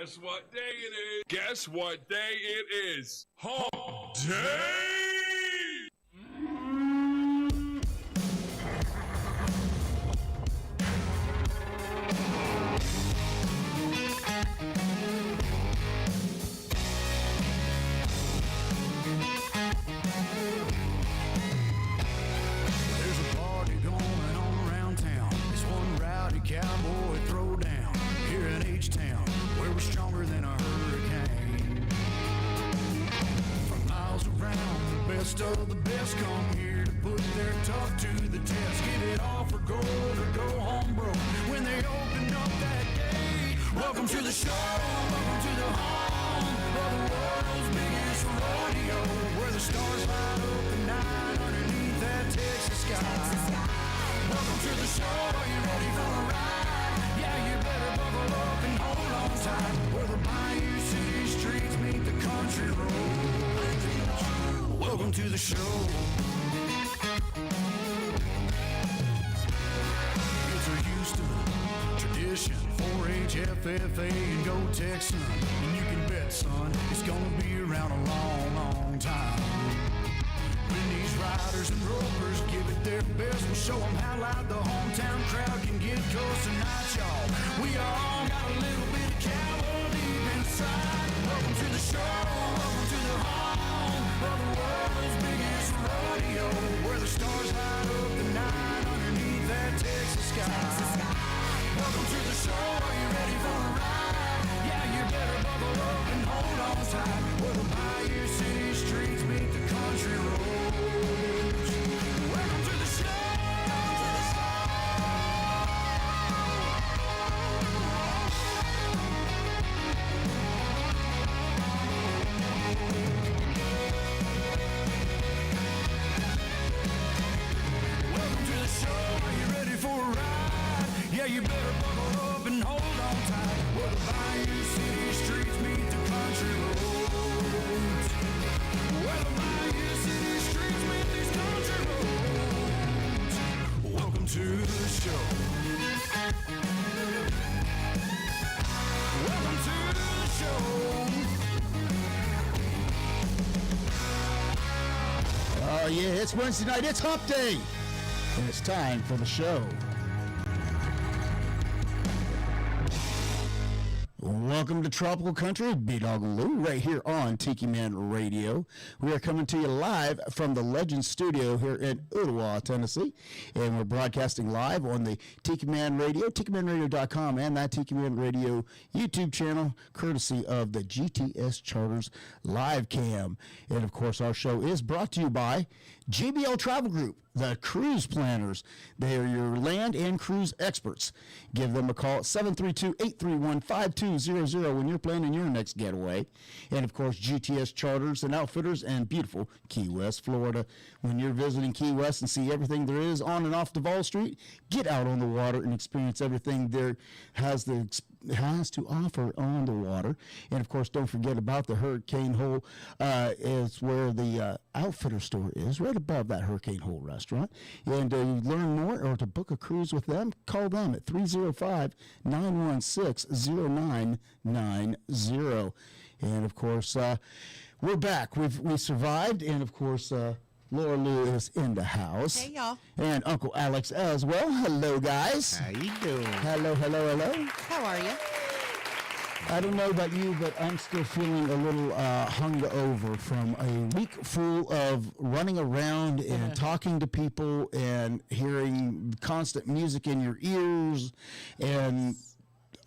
Guess what day it is? Guess what day it is? Hump Day! Cowboy throwdown here in H-Town, where we're stronger than a hurricane. From miles around, the best of the best come here to put their tough to the test. Give it all for gold or go home broke when they open up that gate. Welcome to the show, welcome to the home of the world's biggest rodeo, where the stars light up the night underneath that Texas sky. Welcome to the show, are you ready for a ride? Yeah, you better buckle up and hold on tight, where the Bayou City streets meet the country roads. Welcome to the show. It's a Houston tradition, 4-H, FFA, and go Texan. And you can bet, son, it's gonna be around a long, long time. When these riders and ropers give it their best, we'll show them how loud the hometown crowd can get. Cause tonight, y'all, we all got a little bit of cowboy deep inside. Welcome to the show, welcome to the home of the world's biggest rodeo, where the stars light up the night underneath that Texas sky. Welcome to the show, are you ready for a ride? Yeah, you better buckle up and hold on tight, where the Bayou City streets meet the country roads. Welcome to the show. Welcome to the show. Are you ready for a ride? Yeah, you better buckle up and hold on tight, where the Bayou City streets meet the country roads. Where the Bayou City streets meet these country roads. Welcome to the show. Welcome to the show. Oh yeah, it's Wednesday night, it's Hump Day, and it's time for the show. Welcome to Tropical Country, B-Dawg and Lou, right here on Tiki Man Radio. We are coming to you live from the Legend Studio here in Ottawa, Tennessee, and we're broadcasting live on the Tiki Man Radio, TikiManRadio.com, and that Tiki Man Radio YouTube channel, courtesy of the GTS Charters Live Cam. And, of course, our show is brought to you by JBL Travel Group, the cruise planners. They are your land and cruise experts. Give them a call at 732-831-5200 when you're planning your next getaway. And, of course, GTS Charters and Outfitters and beautiful Key West, Florida. When you're visiting Key West and see everything there is on and off Duval Street, get out on the water and experience everything there has to offer on the water. And, of course, don't forget about the Hurricane Hole. It's where the Outfitter store is, right above that Hurricane Hole restaurant. And to learn more or to book a cruise with them, call them at 305-916-0990. And, of course, we're back. We survived. And, of course, Laura Lou is in the house. Hey, y'all. And Uncle Alex as well. Hello, guys. How you doing? Hello, hello, hello. How are you? I don't know about you, but I'm still feeling a little hungover from a week full of running around and talking to people and hearing constant music in your ears and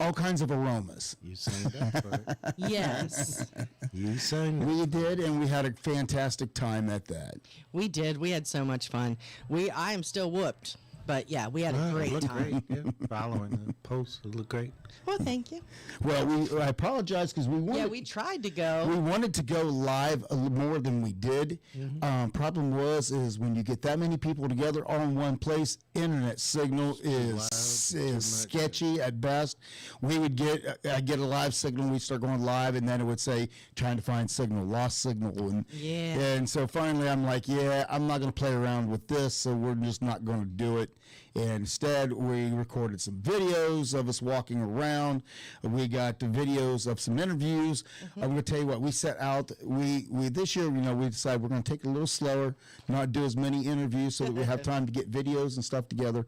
all kinds of aromas. You sang that for it. Yes. You sang it. We did, and we had a fantastic time at that. We did. We had so much fun. I am still whooped, but yeah, we had a great It looked time. great. Yeah. Following the post, it looked great. Well, thank you. Well, I apologize because we We tried to go. We wanted to go live a little more than we did. Problem is when you get that many people together all in one place, internet signal is sketchy at best. I'd get a live signal, we start going live, and then it would say trying to find signal, lost signal, and so finally I'm like, I'm not going to play around with this, so we're just not going to do it. And instead, we recorded some videos of us walking around. We got the videos of some interviews. I'm going to tell you what, we set out, we this year, we decided we're going to take it a little slower, not do as many interviews so that we have time to get videos and stuff together.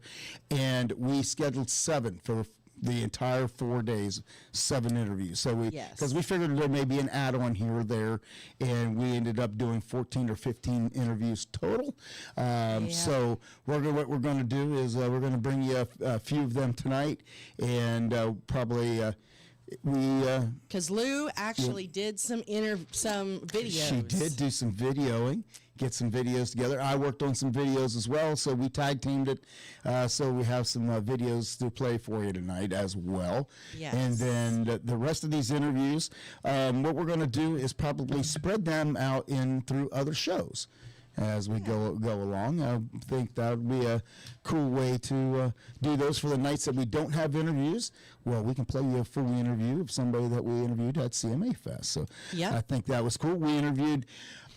And we scheduled 7 for the entire 4 days, 7 interviews. So because we figured there may be an add-on here or there, and we ended up doing 14 or 15 interviews total. So what we're going to do is we're going to bring you a few of them tonight, and probably because Lou actually did some videos. She did do some videoing. Get some videos together. I worked on some videos as well, so we tag teamed it. So we have some videos to play for you tonight as well. Yes. And then the rest of these interviews, what we're going to do is probably spread them out through other shows as we go along. I think that would be a cool way to do those for the nights that we don't have interviews. Well, we can play you a full interview of somebody that we interviewed at CMAfest. So I think that was cool. We interviewed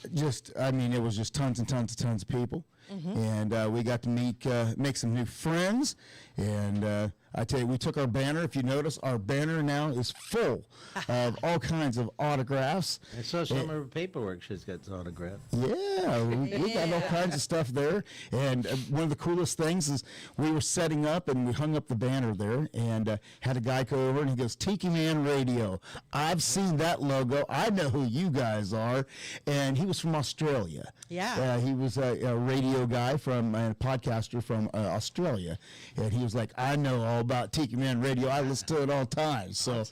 it was just tons and tons of people. And we got to make some new friends. And I tell you, we took our banner. If you notice, our banner now is full of all kinds of autographs. I saw some of her paperwork she's got autographed. Yeah, we got all kinds of stuff there. And one of the coolest things is we were setting up and we hung up the banner there and had a guy go over and he goes, Tiki Man Radio. I've seen that logo. I know who you guys are. And he was from Australia. Yeah. He was a radio guy a podcaster from Australia. And he was like, I know all about Tiki Man Radio. I listen to it all the time. So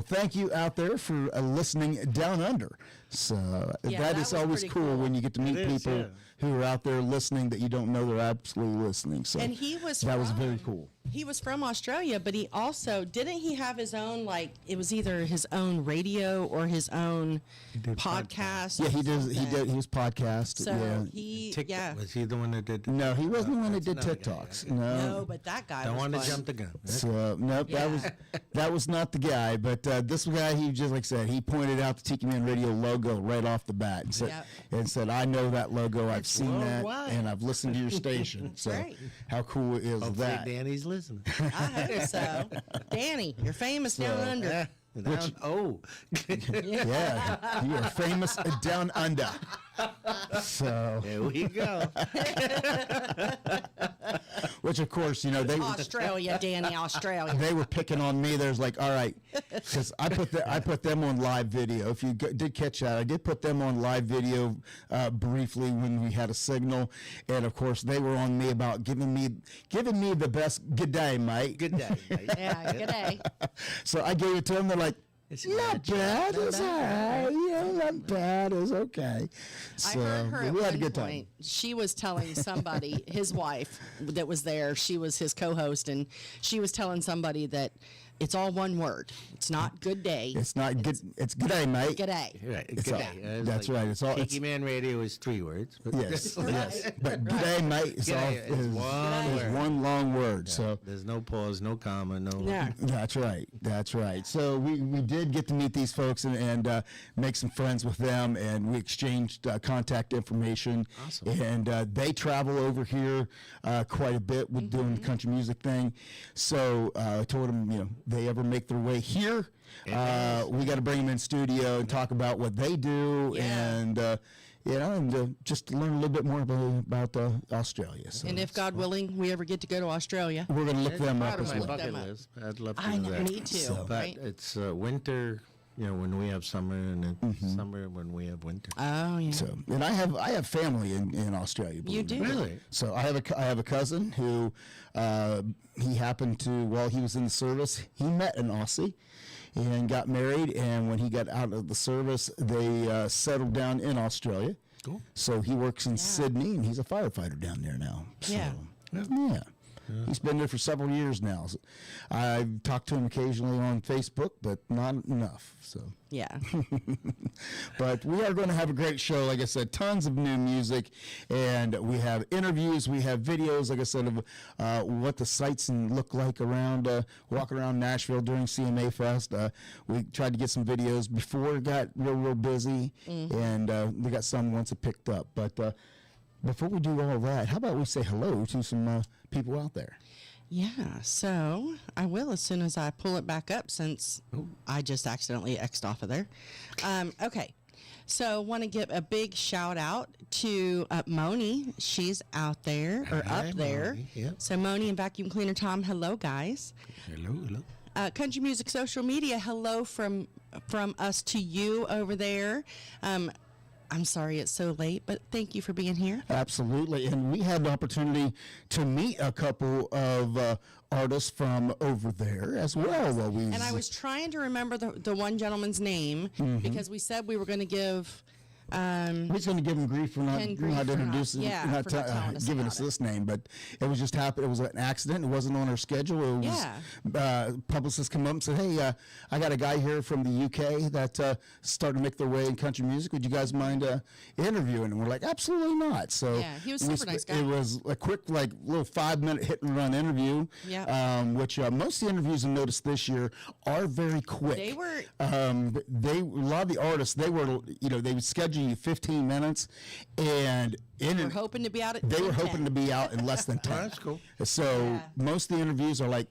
thank you out there for listening down under. So that is always cool when you get to meet people who are out there listening that you don't know they're absolutely listening. So and he was was very cool. He was from Australia, but he also didn't he have his own it was either his own radio or his own podcast. Yeah, he was podcast. So Was he the one that did? No, he wasn't the one that did TikToks. No, but that guy. Don't want to jump the gun. So nope, that was not the guy. But this guy, he just like I said, he pointed out the Tiki Man Radio logo right off the bat and said, I know that logo. I've seen worldwide. that, and I've listened to your station. So Great. how cool is Hopefully that? Danny's listening. I hope so. Danny, you're famous down under. Yeah, you are famous down under. So there we go. Which of course, they Australia, Danny, Australia. they were picking on me. There's like, all right, because I put them on live video. If you did catch that, I did put them on live video briefly when we had a signal, and of course they were on me about giving me the best good day, mate. Good day. Mate. Yeah, good day. So I gave it to them. They're like, not bad. It's all right. Not bad. It's okay. So I heard her at we had a one good point. time. She was telling somebody, his wife that was there, she was his co-host, and she was telling somebody that it's all one word. It's not good day. It's not good. It's good day, mate. Good day. Right. It's Good all- day. that's right. It's all. Tiki Man Radio is 3 words. But Yes, yes. But good day, mate. It's Good all day is one word. one long word. So There's no pause, no comma, no. Yeah. that's right. That's right. So we did get to meet these folks and make some friends with them, and we exchanged contact information. Awesome. And they travel over here quite a bit with doing the country music thing. So I told them, they ever make their way here, we got to bring them in studio and talk about what they do, and just learn a little bit more about Australia. So And if God willing, we ever get to go to Australia. we're going to look It's them part up of as my well. bucket Them up. list. I'd love to I do know, that. me too. But Right? it's winter, when we have summer, and it's summer when we have winter. Oh yeah. So, and I have family in Australia. You believe it or do? not. Really? So I have a cousin who he happened to, while he was in the service, he met an Aussie and got married, and when he got out of the service, they settled down in Australia. Cool. So he works in Sydney, and he's a firefighter down there now. So, Yeah. yeah. He's been there for several years now. So I've talked to him occasionally on Facebook, but not enough. So, Yeah. but we are going to have a great show. Like I said, tons of new music, and we have interviews, we have videos, like I said, of what the sights look like around, walking around Nashville during CMAfest. We tried to get some videos before it got real busy, and we got some once it picked up. But before we do all that, how about we say hello to some people out there? Yeah, so I will as soon as I pull it back up since I just accidentally X'd off of there. Okay, so want to give a big shout out to Moni. She's out there, or Hi, up there. Moni. Yep. So Moni and Vacuum Cleaner Tom, hello guys. Hello. Country Music Social Media, hello from us to you over there. I'm sorry it's so late, but thank you for being here. Absolutely. And we had the opportunity to meet a couple of artists from over there as well. While we And I was trying to remember the one gentleman's name because we said we were going to give. He's going to give him grief for not, Ken grief not for introducing, not- yeah, not for not telling us giving about us it. this name, but it was just happened. It was an accident. It wasn't on our schedule. It was publicists come up and said, "Hey, I got a guy here from the UK that started to make their way in country music. Would you guys mind interviewing?" And we're like, "Absolutely not." So Yeah, he was a super nice guy. It was a quick, like, little 5-minute hit and run interview. Yeah. Which most of the interviews I've noticed this year are very quick. They were. A lot of the artists, they would schedule you 15 minutes, and We're hoping to be out at they were 10:10. hoping to be out in less than 10. That's cool. So Yeah. most of the interviews are like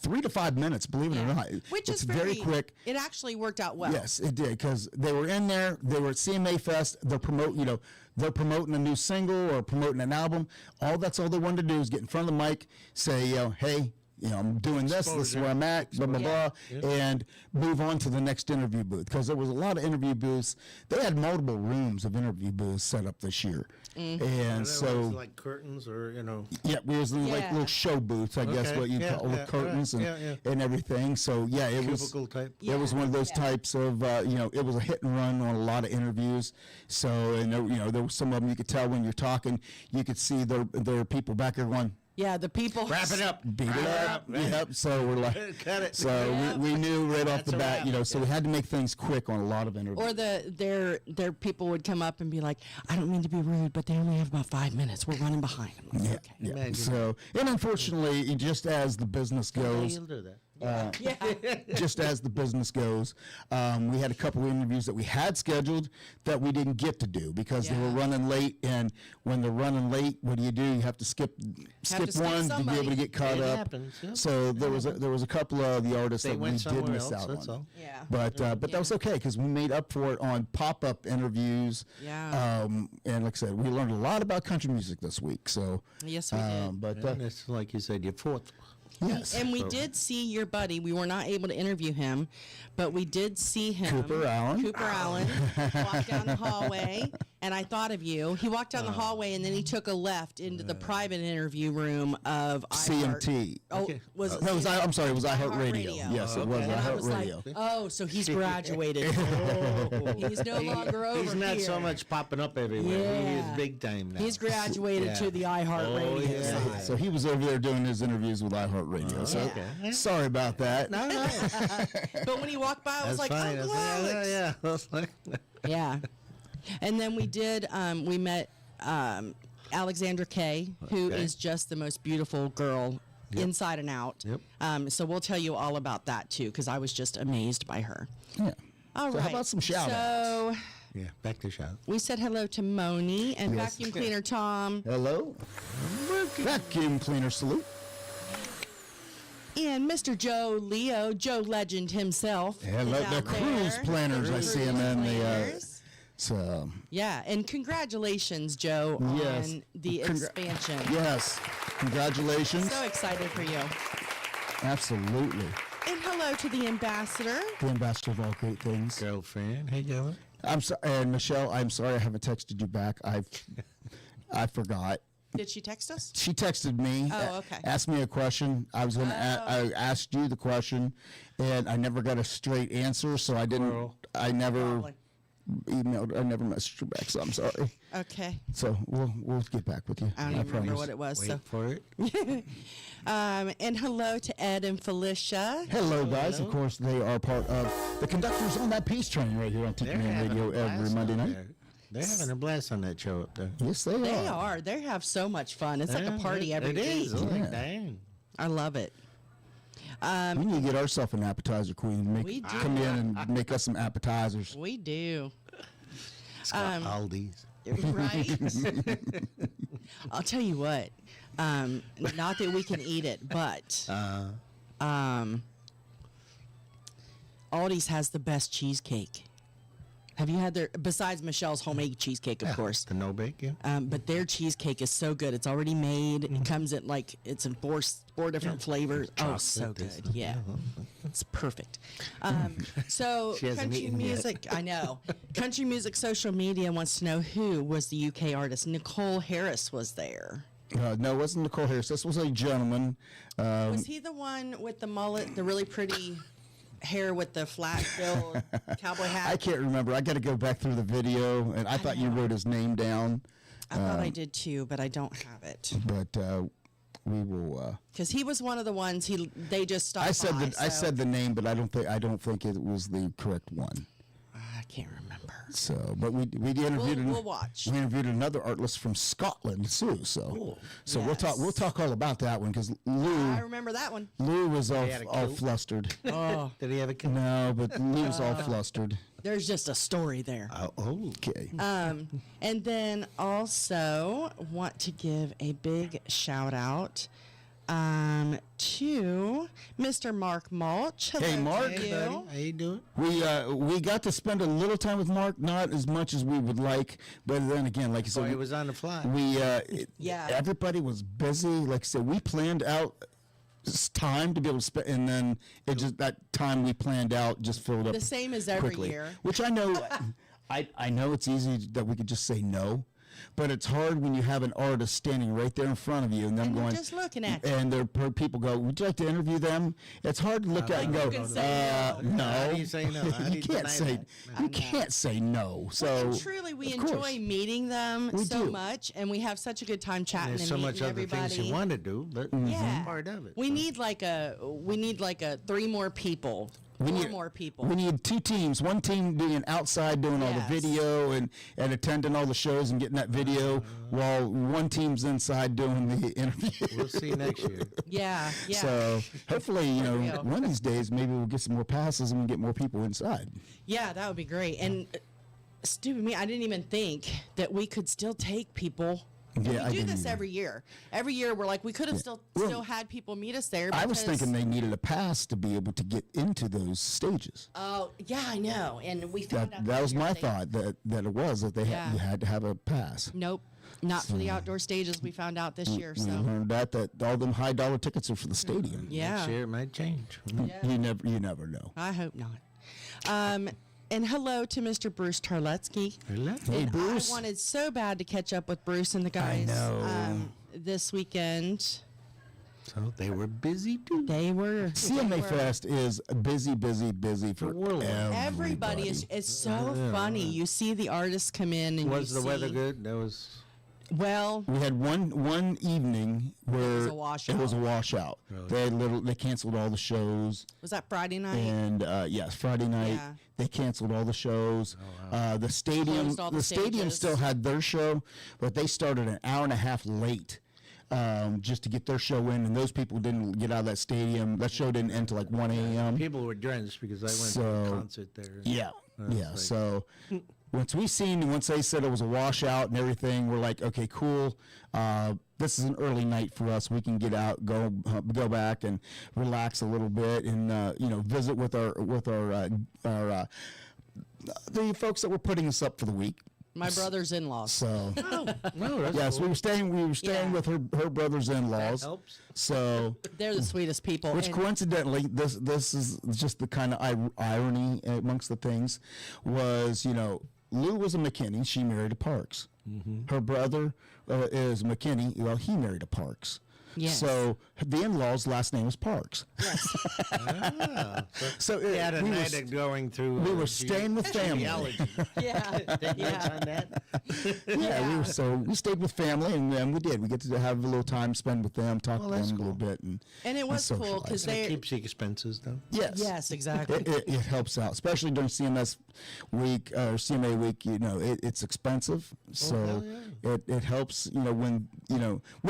3 to 5 minutes, believe it or not. Which It's is very quick. It actually worked out well. Yes, it did, because they were in there. They were at CMAfest. They're promoting a new single or promoting an album. That's all they wanted to do is get in front of the mic, say, hey, I'm doing this. This is where I'm at. Blah blah blah, and move on to the next interview booth, because there was a lot of interview booths. They had multiple rooms of interview booths set up this year, and so like curtains or yeah, we was in like Yeah. little show booths, I guess Okay. what you Yeah, call with yeah, curtains right. and Yeah. and everything. So yeah, it was. cubicle type. It was one of those types of, it was a hit and run on a lot of interviews. So, and there was some of them you could tell when you're talking, you could see there are people back there going, Yeah, the people. Wrap it up. beat it up. Yep. So we're like, Cut it. so we knew right off That's the a bat, wrap. so we had to make things quick on a lot of interviews. Or their people would come up and be like, I don't mean to be rude, but they only have about 5 minutes. We're running behind. I'm like, yeah, okay. yeah. Imagine. So, and unfortunately, just as the business goes, You'll do that. just as the business goes, we had a couple of interviews that we had scheduled that we didn't get to do because they were Yeah. running late. And when they're running late, what do? You have to skip skip one to be able somebody. to get caught It up. happens, yeah. So there was a couple of the artists They that we went did somewhere miss else, out that's on. all. Yeah. But that was okay because we made up for it on pop-up interviews. Yeah. And like I said, we learned a lot about country music this week. So Yes, we did. but And it's like you said, your fourth. yes, And we did see your buddy. We were not able to interview him, but we did see him. Cooper Allen. Cooper Allen walked down the hallway, and I thought of you. He walked down the hallway, and then he took a left into the private interview room of CMT. Oh, Okay. was it No, it was I'm sorry, it was iHeartRadio. iHeartRadio. Yes, it was And I was like, iHeartRadio. oh, so he's graduated. He's no longer over He's not here. so much popping up everywhere. He Yeah. is big time now. He's graduated Yeah. to the iHeartRadio Oh, yeah. side. So he was over there doing his interviews with iHeartRadio. So okay. sorry about that. No, no. But when he walked by, I was That's like, fine. Uncle That's like, Alex. yeah. That's like, Yeah. And then we did, we met Alexandra Kay, who Okay. is just the most beautiful girl inside and out. Yep. So we'll tell you all about that too, because I was just amazed by her. Yeah. All So right. how about some shout So yeah, back to shout. we said hello to Moni and Yes. Vacuum Cleaner Tom Hello. Vacuum cleaner salute. and Mr. Joe Leo, Joe Legend himself. Hello, is the out cruise there. planners. I see him in the. Planners. So Yeah, and congratulations, Joe, Yes. on the expansion. yes, congratulations. So excited for you. Absolutely, And hello to the ambassador. the ambassador of all great things. Girlfriend. Hey, girl. I'm sorry, and Michelle. I'm sorry I haven't texted you back. I forgot. Did she text us? She texted me. Oh, okay. Asked me a question. I was gonna. I asked you the question, and I never got a straight answer. So I didn't. Squirrel. I never Probably. emailed. I never messaged her back. So I'm sorry. Okay. So we'll get back with you. I don't even remember promise. what it was. Wait So, for it. and hello to Ed and Felicia. Hello, guys. Of course, they are part of the conductors on that peace train right here on Tiki They're Man having Radio a blast every Monday up night. there. They're having a blast on that show up there. Yes, they They are. are. They have so much fun. It's like a Yeah, party every it week. is. Oh, Yeah. dang. I love it. We need to get ourselves an appetizer queen. We do. Come in and make us some appetizers. We do. It's got Aldi's. Right? I'll tell you what. Not that we can eat it, but Aldi's has the best cheesecake. Have you had their, besides Michelle's homemade cheesecake, of course. The no bake, yeah. But their cheesecake is so good. It's already made. It comes in like, it's in four different flavors. Oh, so good. Yeah. It's perfect. So She hasn't country eaten yet. music, I know. Country music social media wants to know who was the UK artist. Nicole Harris was there. No, it wasn't Nicole Harris. This was a gentleman. Was he the one with the mullet, the really pretty hair with the flat bill cowboy hat? I can't remember. I got to go back through the video, and I thought you wrote his name down. I thought I did too, but I don't have it. But we will. Because he was one of the ones they just stopped I said by, I said the name, but I don't think it was the correct one. I can't remember. So, but we interviewed We'll watch. We interviewed another artist from Scotland too. So we'll talk all about that one because I remember that one. Lou was all had a all kilt? flustered. Oh, Did he have a kid? No, but Lou was all flustered. there's just a story there. Okay. And then also want to give a big shout out to Mr. Mark Mulch. Hello Hey, Mark. to Hey, you. buddy. How you doing? We got to spend a little time with Mark, not as much as we would like, but then again, like you So said, he was on the fly. Yeah. everybody was busy. Like I said, we planned out time to be able to spend, and then it just that time we planned out just filled up. The same as every quickly, year. which I know, I know it's easy that we could just say no. But it's hard when you have an artist standing right there in front of you, and them And they're going, just looking at you. and people go, "Would you like to interview them?" It's hard to look at and go, can say "No." How do you say no? How do You you can't deny say that? you can't say no. So And truly, we of course. enjoy meeting them We so do. much, and we have such a good time chatting There's and so meeting much other everybody. things you want to do, but Yeah, it's part of it. We need like a 3 more people. We Four need more people. We need 2 teams. One team being outside doing all the Yes. video and attending all the shows and getting that video, while one team's inside doing the interview. We'll see next year. Yeah, yeah. So hopefully, real. one of these days maybe we'll get some more passes and we get more people inside. Yeah, that would be great. And stupid me, I didn't even think that we could still take people. And Yeah, I we do didn't this either. every year. Every year we're like, we could have Well, still had people meet us there. I was because- thinking they needed a pass to be able to get into those stages. Oh, yeah, I know. And we found out That was this year my they- thought that it was that they Yeah. you had to have a pass. Nope, not for the outdoor stages. We found out this year. We So learned that all them high dollar tickets are for the stadium. yeah, Next year it might change. You never know. I hope not. And hello to Mr. Bruce Tarletsky. Hello. Hey, And Bruce. I wanted so bad to catch up with Bruce and the guys know. this weekend. So they were busy too. They were CMAfest is busy for whirlwind. everybody is. It's so funny. You see the artists come in and Was you the weather see- good? That was. Well, We had one evening where a washout. It was a washout. They canceled all the shows, was that Friday night? and yes, Friday night Yeah. they canceled all the shows. The stadium Closed all the stadium stages. still had their show, but they started an hour and a half late. Just to get their show in, and those people didn't get out of that stadium. That show didn't end till like 1 a.m. People were drenched because I went to So, a concert there. Yeah, yeah. like- So once they said it was a washout and everything, we're like, okay, cool. This is an early night for us. We can get out, go back and relax a little bit, and visit with our the folks that were putting us up for the week. My brother's in-laws. So No, that's yes, cool. we were staying Yeah. with her brother's in-laws. That helps. So. They're the sweetest people. Which and- coincidentally, this is just the kind of irony amongst the things, was Lou was a McKinney. She married a Parks. Her brother is McKinney. Well, he married a Parks. Yes. So the in-laws' last name is Parks. Yes. So We had a we were night of going through. we were staying with family. genealogy. yeah. Yeah. On that. Yeah, we stayed with family, and we did. We get to have a little time spent with them, talk to them that's a little bit, and And it was cool because socialize. they. Keeps the expenses though. Yes. Yes, exactly. It helps out, especially during CMS week or CMA week. It's expensive, so it helps. When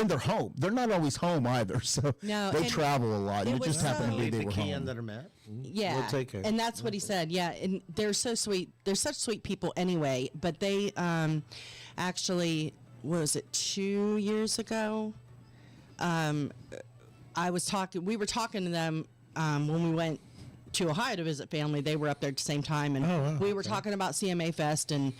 they're home, they're not always home either. So No, they and travel a lot. it It was just happened to so- be they the were key home. under the mat. Yeah, We'll take care. and that's what he said. Yeah, and they're so sweet. They're such sweet people anyway. But they actually, was it 2 years ago? We were talking to them when we went to Ohio to visit family. They were up there at the same time, and we were talking about CMAfest,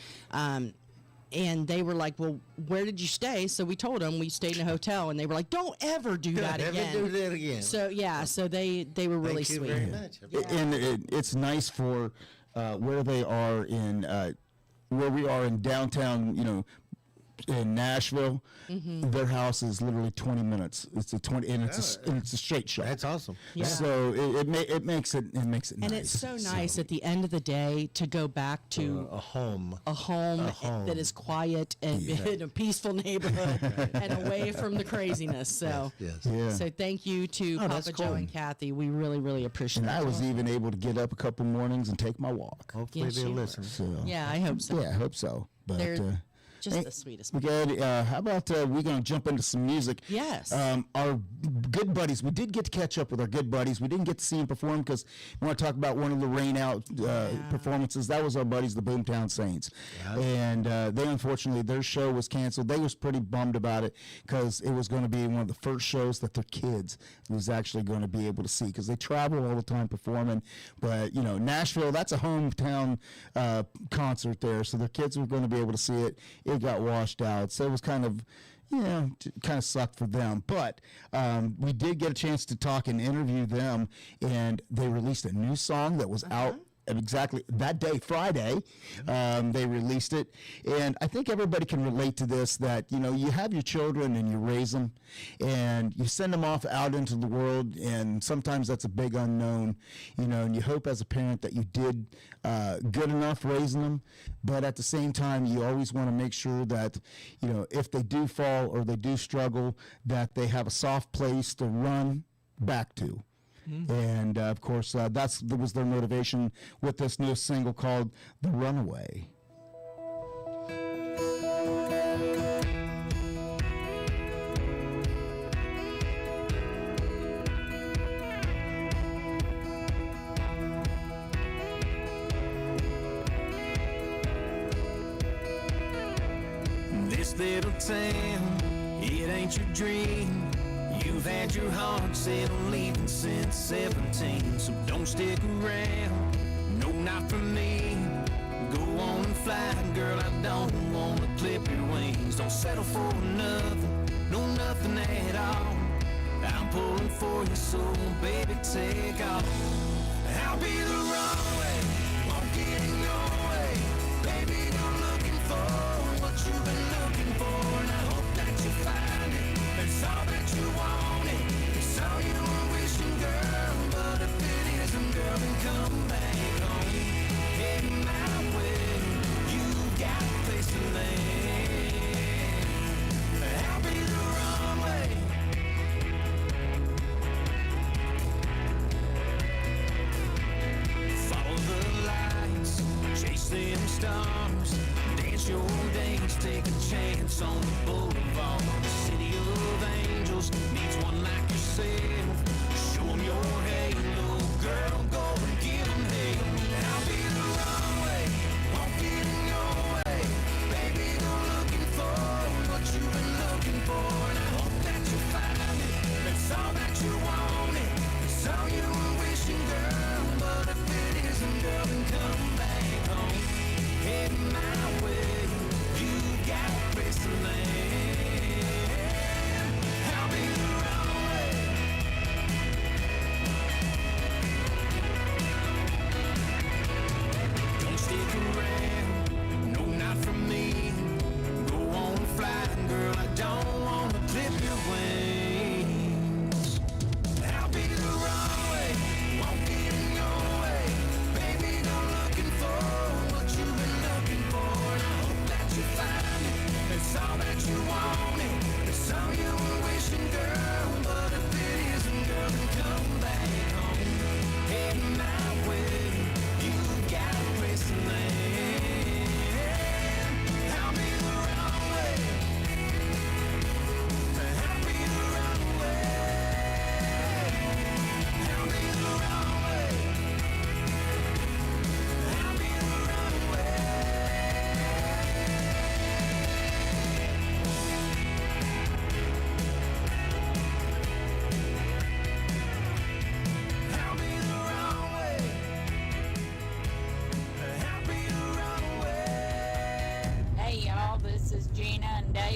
and they were like, well, where did you stay? So we told them we stayed in a hotel, and they were like, don't ever do that again. Never do that again. So so they were really Thank sweet. you very much. And it's nice for where they are in where we are in downtown, in Nashville. Their house is literally 20 minutes. It's a 20, and it's a straight shot. That's awesome. Yeah. So it makes it nice. And it's so nice at the end of the day to go back to A home. a home that is quiet and in a peaceful neighborhood and away from the craziness. So, Yes. Yeah. so thank you to that's Papa Joe cool. and Kathy. We really, really appreciate And it. I was even able to get up a couple mornings and take my walk. Hopefully Yes, they'll you were. listen. So Yeah, I hope so. yeah, I hope so. But They're just hey, the sweetest. we got. How about we're gonna jump into some music? Yes. Our good buddies. We did get to catch up with our good buddies. We didn't get to see them perform because we want to talk about one of the rain out performances. That was our buddies, the Boomtown Saints, and they unfortunately their show was canceled. They was pretty bummed about it because it was going to be one of the first shows that their kids was actually going to be able to see because they travel all the time performing. But Nashville, that's a hometown concert there, so their kids were going to be able to see it. It got washed out, so it was kind of sucked for them. But we did get a chance to talk and interview them, and they released a new song that was out exactly that day, Friday. They released it, and I think everybody can relate to this, that you have your children and you raise them and you send them off out into the world, and sometimes that's a big unknown, and you hope as a parent that you did good enough raising them, but at the same time you always want to make sure that if they do fall or they do struggle, that they have a soft place to run back to. And of course, that was their motivation with this new single called "The Runaway." This little town, it ain't your dream. You've had your heart set on leaving since 17, so don't stick around, no, not for me. Go on and fly, girl, I don't want to clip your wings. Don't settle for nothing, no, nothing at all. I'm pulling for you, so baby, take off. I'll be the runaway, won't get in your way. Baby, I'm looking for what you've been looking for, and I hope that you find it. It's all that you wanted, it's all you were wishing, girl. But if it isn't, girl, then come back home. Head my way, you've got a place to land. I'll be the runway. Follow the lights, chase them stars, dance your dance, take a chance on the boulevard. The city of angels needs one like yourself. Show them your halo, girl, go and give them hell. I'll be the runway, won't get in your way. Baby, go looking for what you've been looking for, and I hope that you find it. That's all that you wanted, it's all you were wishing, girl. But if it isn't, girl, then come back home. Head my way, you got a place to land. I'll be the runaway.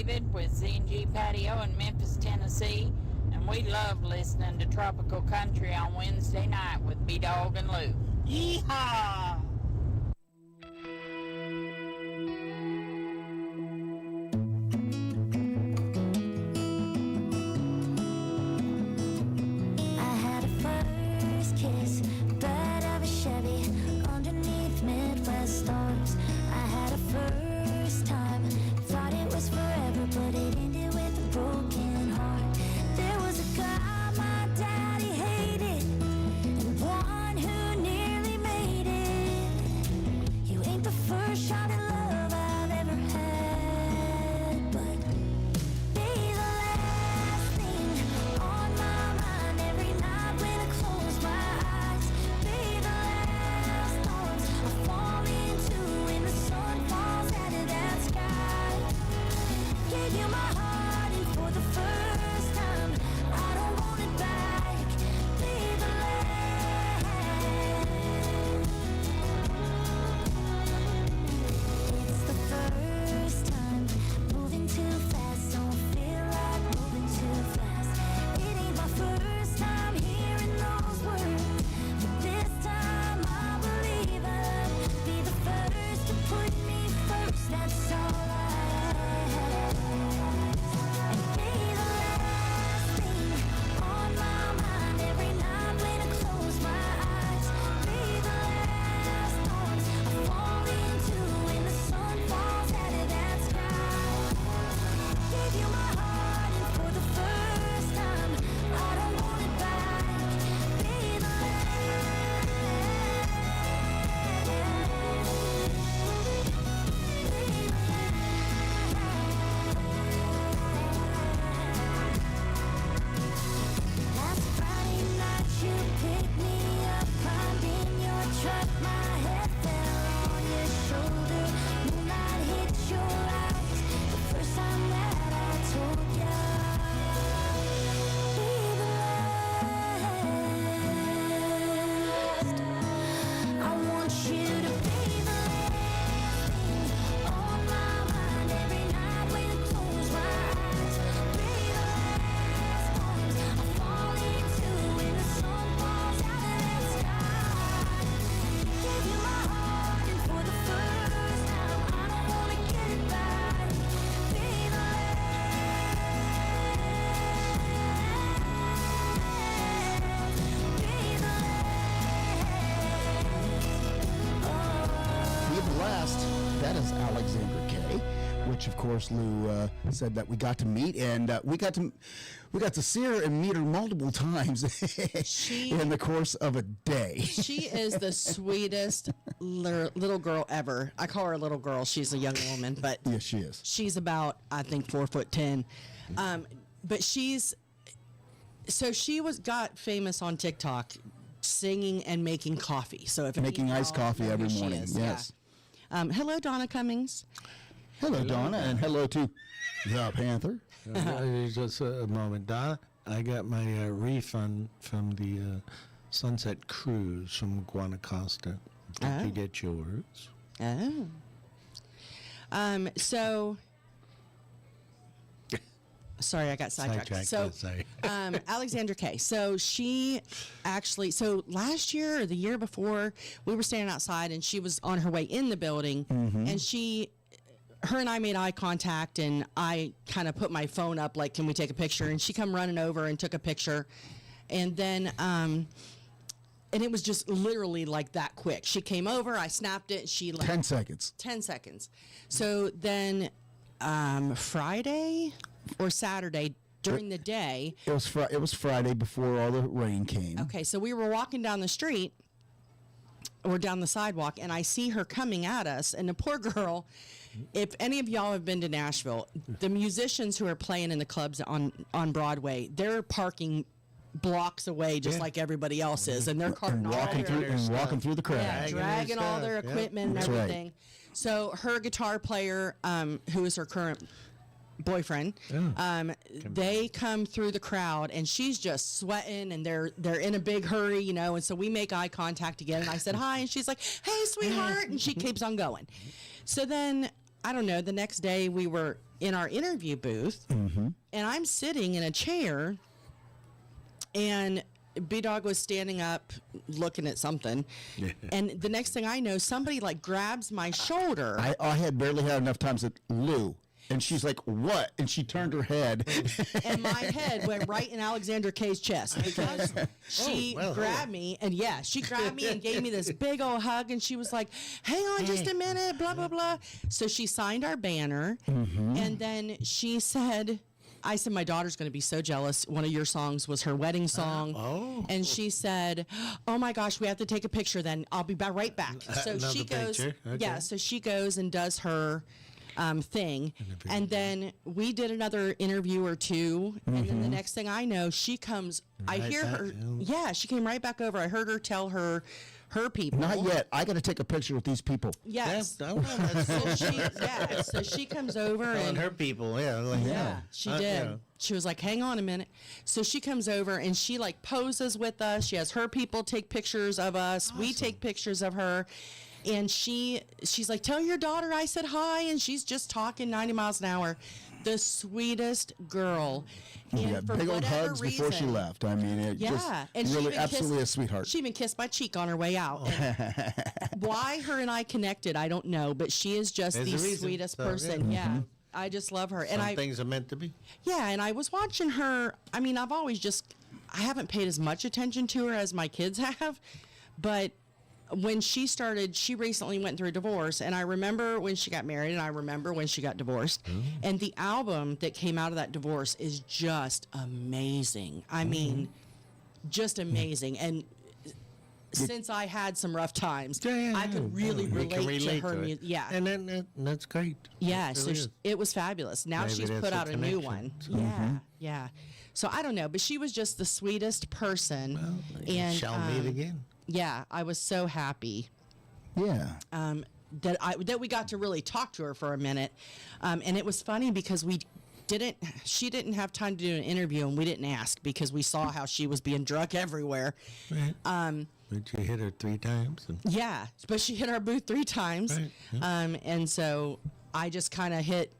David with Z&G Patio in Memphis, Tennessee, and we love listening to Tropical Country on Wednesday night with B-Dawg and Lou. Yeehaw! I had a first kiss, bed of a Chevy, underneath Midwest stars. I had a first time, thought it was forever, but it ended with a broken heart. There was a guy my daddy hated, and one who nearly made it. You ain't the first shot at love I've ever had, but be the last thing on my mind every night when I close my eyes. Be the last thoughts I fall into when the sun falls out of that sky. Gave you my heart and for the first time I don't want it back. Be the last. It's the first time moving too fast, don't feel like moving too fast. It ain't my first time hearing those words, but this time I believe I'll be the first to put me first. That's all I have. And be the last thing on my mind every night when I close my eyes. Be the last thoughts I fall into when the sun falls out of that sky. Gave you my heart and for the first time I don't want it back. Be the Last Friday night you picked me up, climbed in your truck, my head fell on your shoulder. Moonlight hit your eyes, the first time that I told ya. Be the last. I want you to be the last thing on my mind every night when I close my eyes. Be the last thoughts I fall into when the sun falls out of that sky. Gave you my heart and for the first time I don't wanna get it back. Be the Be the last. That is Alexandra Kay, which of course Lou said that we got to meet, and we got to see her and meet her multiple times in the course of a day. She is the sweetest little girl ever. I call her a little girl. She's a young woman, but Yes, she is. she's about, I think, 4'10". But she got famous on TikTok singing and making coffee. So if Making any of iced y'all coffee know who every she morning, is, yes. yeah. Hello, Donna Cummings. Hello, Donna, and hello to the Panther. Just a moment, Donna. I got my refund from the Sunset Cruise from Guanacaste. Did you get yours? Oh. So, sorry, I got sidetracked. So, sorry. Alexandra Kay. So she actually, so last year or the year before, we were standing outside and she was on her way in the building, and her and I made eye contact, and I kind of put my phone up like, can we take a picture? And she come running over and took a picture, and then and it was just literally like that quick. She came over, I snapped it, she left. 10 seconds. 10 seconds. So then Friday or Saturday during the day. It was Friday before all the rain came. Okay, so we were walking down the street or down the sidewalk, and I see her coming at us, and the poor girl, if any of y'all have been to Nashville, the musicians who are playing in the clubs on Broadway, they're parking blocks away just like everybody else is, and they're carting all walking through the crowd. yeah, dragging all their equipment and That's right. everything. So her guitar player, who is her current boyfriend, they come through the crowd, and she's just sweating, and they're in a big hurry, you know, and so we make eye contact again, and I said hi, and she's like, hey, sweetheart, and she keeps on going. So then, I don't know, the next day we were in our interview booth, and I'm sitting in a chair, and B-Dawg was standing up looking at something, and the next thing I know, somebody like grabs my shoulder. I had barely had enough time to Lou. And she's like, what? And she turned her head. And my head went right in Alexandra Kay's chest because she grabbed me. And she grabbed me and gave me this big old hug. And she was like, hang on just a minute, blah, blah, blah. So she signed our banner. And then she said, I said, my daughter's going to be so jealous. One of your songs was her wedding song. And she said, oh my gosh, we have to take a picture then. I'll be right back. So she goes, so she goes and does her thing, and then we did another interview or two, and then the next thing I know, she comes. I hear her. Yeah, she came right back over. I heard her tell her people. Not yet. I got to take a picture with these people. Yes. Yeah, So she comes over and her people. she did. She was like, hang on a minute. So she comes over and she like poses with us. She has her people take pictures of us. We take pictures of her. And she's like, tell your daughter I said hi. And she's just talking 90 miles an hour. The sweetest girl. And for big old whatever hugs reason, before she left. I mean, it just and she really even absolutely a sweetheart. She even kissed my cheek on her way out. And why her and I connected, I don't know. But she is just the sweetest person. Yeah. I just love her. Some things are meant to be. Yeah, and I was watching her. I mean, I haven't paid as much attention to her as my kids have. But when she started, she recently went through a divorce, and I remember when she got married, and I remember when she got divorced. And the album that came out of that divorce is just amazing. I mean, just amazing. And since I had some rough times, I could really relate to her music. Yeah. And then that's great. Yeah, so it was fabulous. Now Maybe she's that's put a out a new one. connection. Yeah. So I don't know, but she was just the sweetest person. And Shall meet again. yeah, I was so happy Yeah. that we got to really talk to her for a minute. And it was funny because she didn't have time to do an interview, and we didn't ask because we saw how she was being drunk everywhere. Right. But you hit her 3 times. Yeah, but she hit our booth 3 times. Right. And so I just kind of hit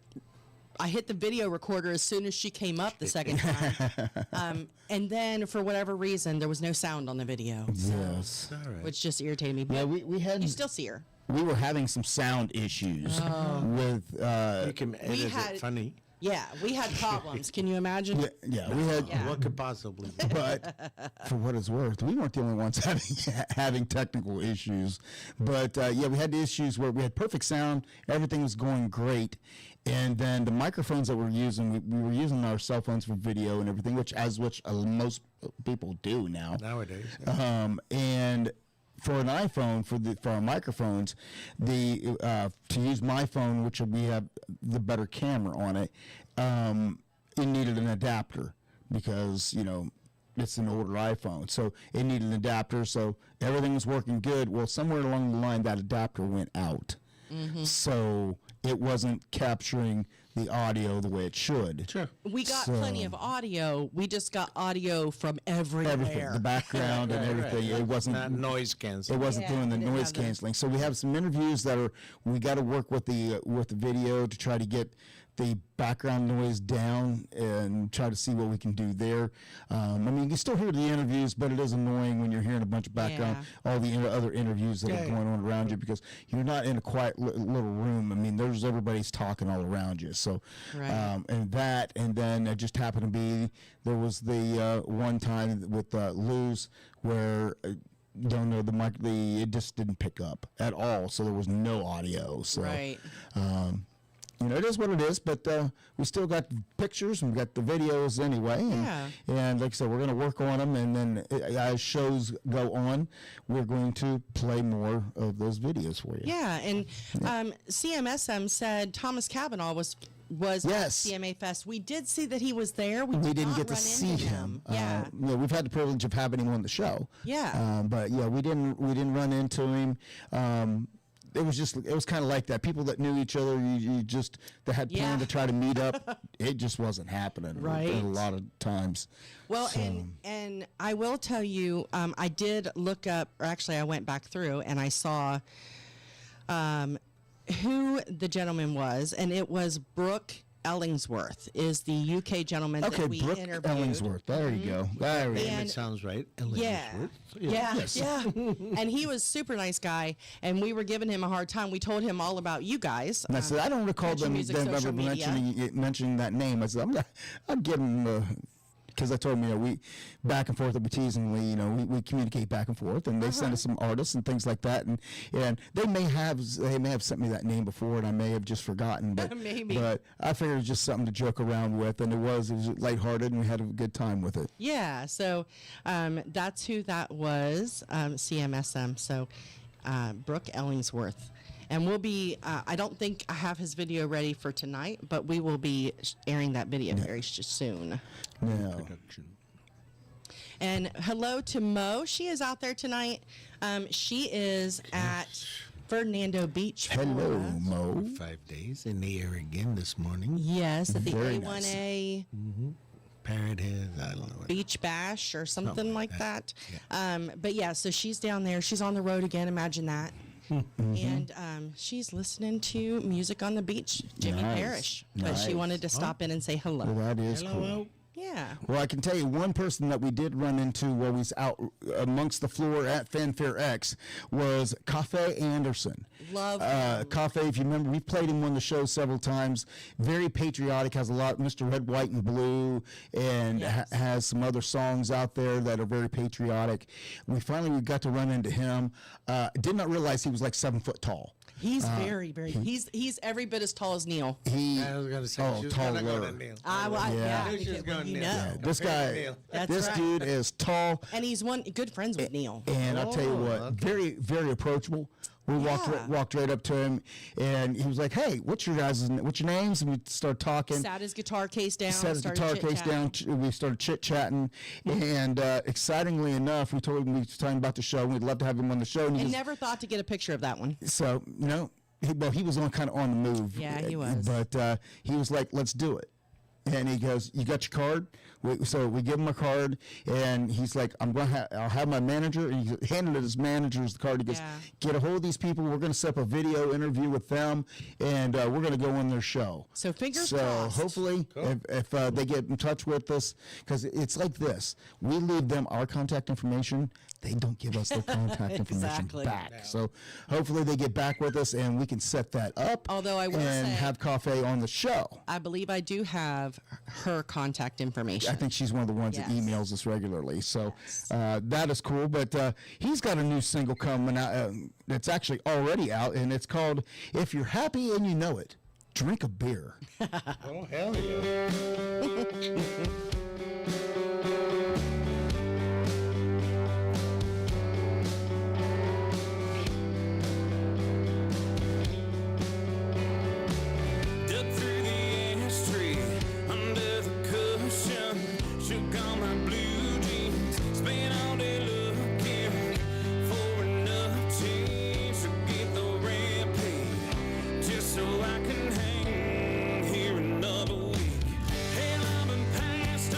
the video recorder as soon as she came up the second time. And then for whatever reason, there was no sound on the video. Yes. All right. Which just irritated me. But Yeah, we had. you still see her. We were having some sound issues with. You can edit had- it funny. Yeah, we had problems. Can you imagine? Yeah, we had. Yeah. What could possibly be? But for what it's worth, we weren't the only ones having technical issues. But we had issues where we had perfect sound, everything was going great, and then the microphones that we're using, we were using our cell phones for video and everything, which most people do now. Nowadays. And for an iPhone, for our microphones, to use my phone, which we have the better camera on it, it needed an adapter because it's an older iPhone, so it needed an adapter. So everything was working good. Well, somewhere along the line, that adapter went out, so it wasn't capturing the audio the way it should. Sure. We got plenty of audio. We just got audio from everywhere. Everything, the background and everything. It wasn't Not noise canceling. It wasn't doing the we didn't noise have the- canceling. So we have some interviews that we got to work with the video to try to get the background noise down and try to see what we can do there. I mean, you can still hear the interviews, but it is annoying when you're hearing a bunch of background, all the other interviews that are going on around you, because you're not in a quiet little room. I mean, everybody's talking all around you. So, Right. and then it just happened to be, there was the one time with Lou's where don't know it just didn't pick up at all, so there was no audio. So Right. it is what it is, but we still got pictures and we got the videos anyway. And like I said, we're going to work on them, and then as shows go on, we're going to play more of those videos for you. Yeah, and CMSM said Thomas Cavanaugh was Yes. at CMAfest. We did see that he was there. We didn't not get to run see into him. Yeah. We've had the privilege of having him on the show. Yeah. But we didn't run into him. It was kind of like that. People that knew each other, they had planned to try to meet up. It just wasn't happening. Right. A lot of times. Well, So- and I will tell you, I did look up, or actually I went back through and I saw who the gentleman was, and it was Brooke Ellingsworth is the UK gentleman Okay, that we Brooke interviewed. Ellingsworth. There you go. There we go. And- It sounds right. Yeah. Yeah. And he was a super nice guy, and we were giving him a hard time. We told him all about you guys. And I said, I don't recall Country them music, ever social media. mentioning that name. I said, I'll give him because I told him, we back and forth, we teasingly, we communicate back and forth, and they send us some artists and things like that, and they may have sent me that name before, and I may have just forgotten, but Maybe. But I figured it was just something to joke around with, and it was lighthearted, and we had a good time with it. Yeah, so that's who that was, CMSM. So Brooke Ellingsworth. And we'll be, I don't think I have his video ready for tonight, but we will be airing that video very soon. Yeah. And hello to Mo. She is out there tonight. She is at Fernando Beach. Hello, Mo. 5 days in the air again this morning. Yes, at the Very A1A Parrot Head, I don't know what. Beach Bash or something like that. Yeah. But yeah, so she's down there. She's on the road again. Imagine that. And she's listening to music on the beach, Jimmy Nice. Parrish. But she Nice. wanted to stop in and say hello. Well, that is Hello, cool. Yeah. Well, I can tell you one person that we did run into while we was out amongst the floor at Fanfare X was Cafe Anderson. Love Cafe, if you remember, we've played him on the show several times. Very patriotic, has a lot, Mr. Red, White, and Blue, and Yes. has some other songs out there that are very patriotic. We got to run into him. Did not realize he was like 7 foot tall. He's very, very. He's every bit as tall as Neil. I was going to say, she was going to go taller. to Neil. Yeah. I knew she was because, going you Neil. know. Yeah, This guy, Neil. That's this right. dude is tall. And he's good friends with Neil. And I'll tell you what, very, very approachable. We walked right up to him, and he was like, "Hey, what's your names?" And we started talking. Sat his guitar case down. Set his started guitar case down. chit-chatting. We started chit chatting, and excitingly enough, we told him we was talking about the show. And we'd love to have him on the show. And he And was, never thought to get a picture of that one. so he was on kind of on the move. Yeah, he was. But he was like, "Let's do it." And he goes, "You got your card?" So we give him a card, and he's like, I'll have my manager." And he handed his manager's the card. He goes, Yeah. "Get a hold of these people. We're going to set up a video interview with them, and we're going to go on their show." So fingers So crossed. hopefully, if they get in touch with us, because it's like this: we leave them our contact information. They don't give us their contact information Exactly. back. So hopefully they get back with us, and we can set that up. Although I will and say- have Cafe on the show. I believe I do have her contact information. I think she's one of the ones that Yes. emails us regularly. So that is cool. But he's got a new single coming out that's actually already out, and it's called "If You're Happy and You Know It, Drink a Beer." Oh, hell yeah. Dug through the ashtray, under the cushion, shook on my blue jeans, spent all day looking for enough change to get the rent paid, just so I can hang here another week. Hell, I've been passed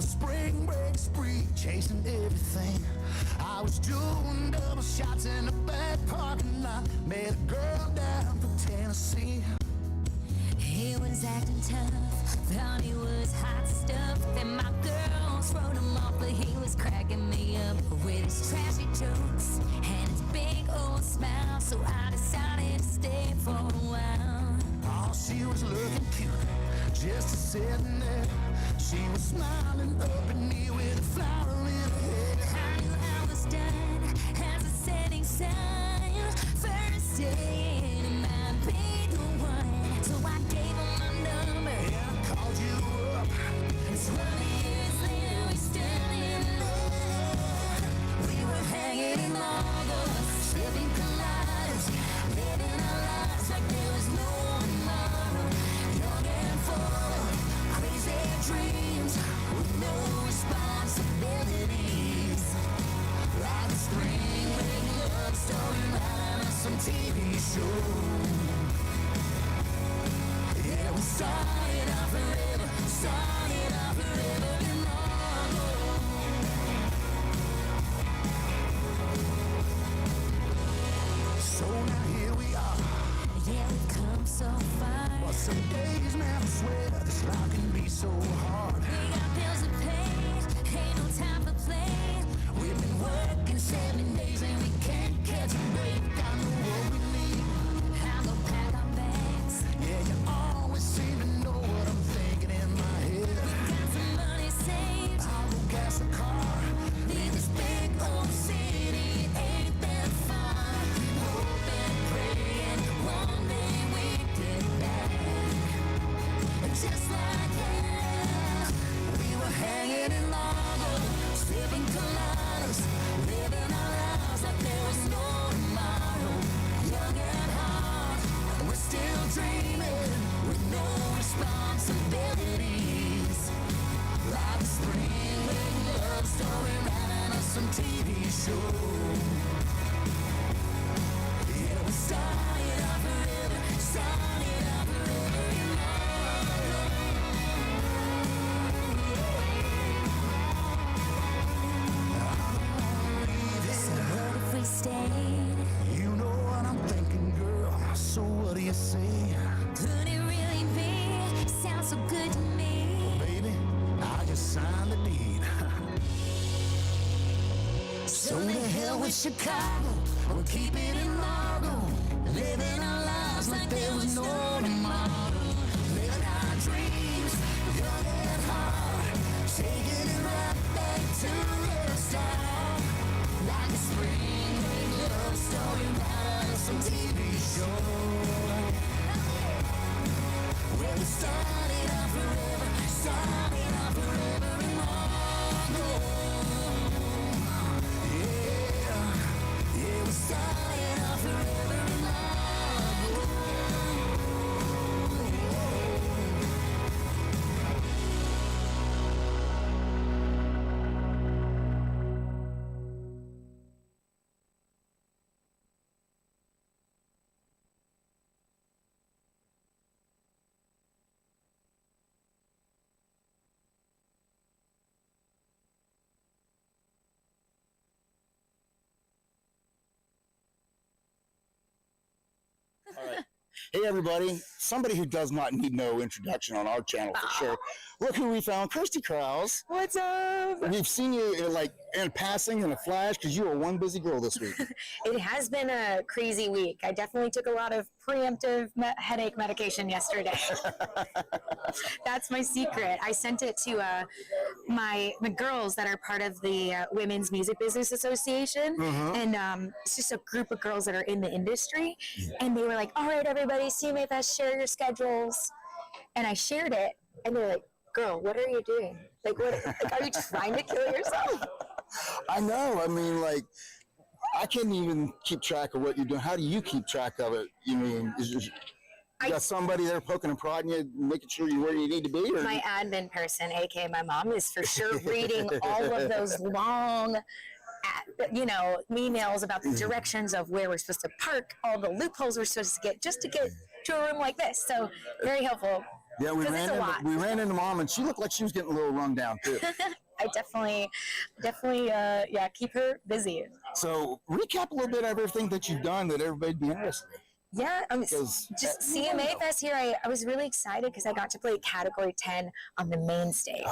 a spring break spree, chasing everything. I was doing double shots in the back parking lot. Met a girl down from Tennessee. He was acting tough, thought he was hot stuff. Then my girls wrote him off, but he was cracking me up with his trashy jokes and his big old smile. So I decided to stay for a while. Oh, she was looking cute, just sitting there. She was smiling up at me with a flower in her hair. I knew I was done as a setting sun. First day, it might be the one. So I gave him my number. Yeah, I called you up. And 20 years later, we still in love. We were hanging in Margot, sipping coladas, living our lives like there was no tomorrow. Young and full, crazy dreams with no responsibilities. Like a spring break love story out of some TV show. Yeah, we started out forever in Margot. So now here we are. Yeah, we've come so far. But some days, man, I swear this life can be so hard. We got bills to pay, ain't no time for play. We've been working 7 days and we can't catch a break. I know what we need. I'll go pack our bags. Yeah, you always seem to know what I'm thinking in my head. Got some money saved. I'll go gas the car. Leave this big old city, it ain't that far. Hope and praying one day we get back. And just like that, we were hanging in Largo, sipping coladas, living our lives like there was no tomorrow. Young and hard, we're still dreaming with no responsibilities. Like a spring break love story out of some TV show. Yeah, we started out forever in Margot. So what if we stayed? You know what I'm thinking, girl. So what do you say? Could it really be? Sounds so good to me. Baby, I just signed the deed. So the hell with Chicago, we'll keep it in Margot. Living our lives like there was no tomorrow. Living our dreams, young and hard. Taking it right back to the start. Like a spring break love story out of some TV show. Where we started out forever in Margot. Yeah, we started out forever in Margot. Hey, everybody. Somebody who does not need no introduction on our channel for sure. Look who we found, Kirsty Krause. What's up? We've seen you in passing in a flash because you are one busy girl this week. It has been a crazy week. I definitely took a lot of preemptive headache medication yesterday. That's my secret. I sent it to my girls that are part of the Women's Music Business Association. And it's just a group of girls that are in the industry. And they were like, all right, everybody, CMAfest, share your schedules. And I shared it. And they're like, girl, what are you doing? Like, what? Like, are you trying to kill yourself? I know. I mean, like, I can't even keep track of what you're doing. How do you keep track of it? You mean, you got somebody there poking and prodding you, making sure you're where you need to be? Or? My admin person, aka my mom, is for sure reading all of those long, emails about the directions of where we're supposed to park, all the loopholes we're supposed to get just to get to a room like this. So very helpful. Yeah, we 'Cause it's a lot. ran into Mom, and she looked like she was getting a little run down too. I definitely, yeah, keep her busy. So recap a little bit of everything that you've done that everybody'd be interested in. Yeah, Because just CMAfest here. I was really excited because I got to play Category 10 on the main stage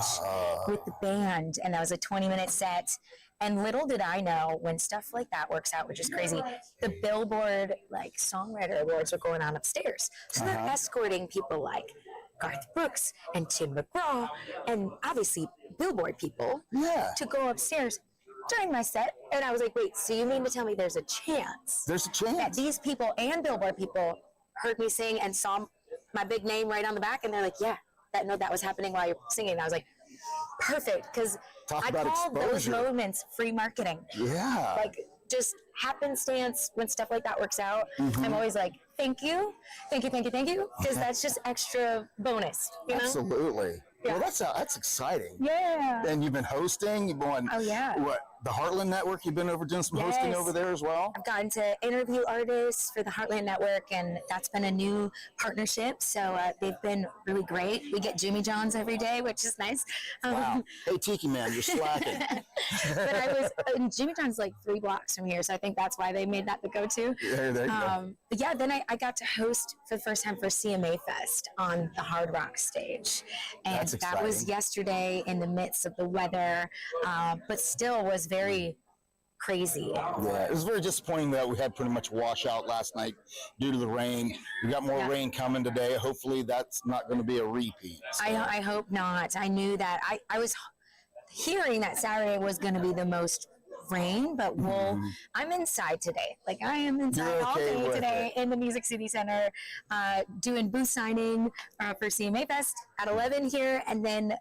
with the band, and that was a 20-minute set. And little did I know, when stuff like that works out, which is crazy, the Billboard like Songwriter Awards are going on upstairs. So they're escorting people like Garth Brooks and Tim McGraw, and obviously Billboard people to go upstairs during my set. And I was like, wait, so you mean to tell me there's a chance? There's a chance that these people and Billboard people heard me sing and saw my big name right on the back, and they're like, yeah, that was happening while you're singing. And I was like, perfect, because I call those moments free marketing. Yeah. Like, just happenstance when stuff like that works out. I'm always like, thank you, because that's just extra bonus, you know? Absolutely. Yeah. Well, that's exciting. Yeah. And you've been hosting. You've been what, the Heartland Network? You've been over doing some hosting over there as well. I've gotten to interview artists for the Heartland Network, and that's been a new partnership. So they've been really great. We get Jimmy John's every day, which is nice. Wow. Hey, Tiki Man, you're slacking. But I was Jimmy John's like 3 blocks from here, so I think that's why they made that the go-to. There you go. But yeah, then I got to host for the first time for CMAfest on the Hard Rock stage, and that was yesterday in the midst of the weather, but still was very crazy. Yeah, it was very disappointing that we had pretty much washout last night due to the rain. We got more rain coming today. Hopefully that's not going to be a repeat. So. I hope not. I knew that. I was hearing that Saturday was going to be the most rain, but I'm inside today. Like, I am inside all day today in the Music City Center, doing booth signing for CMAfest at 11 here, and then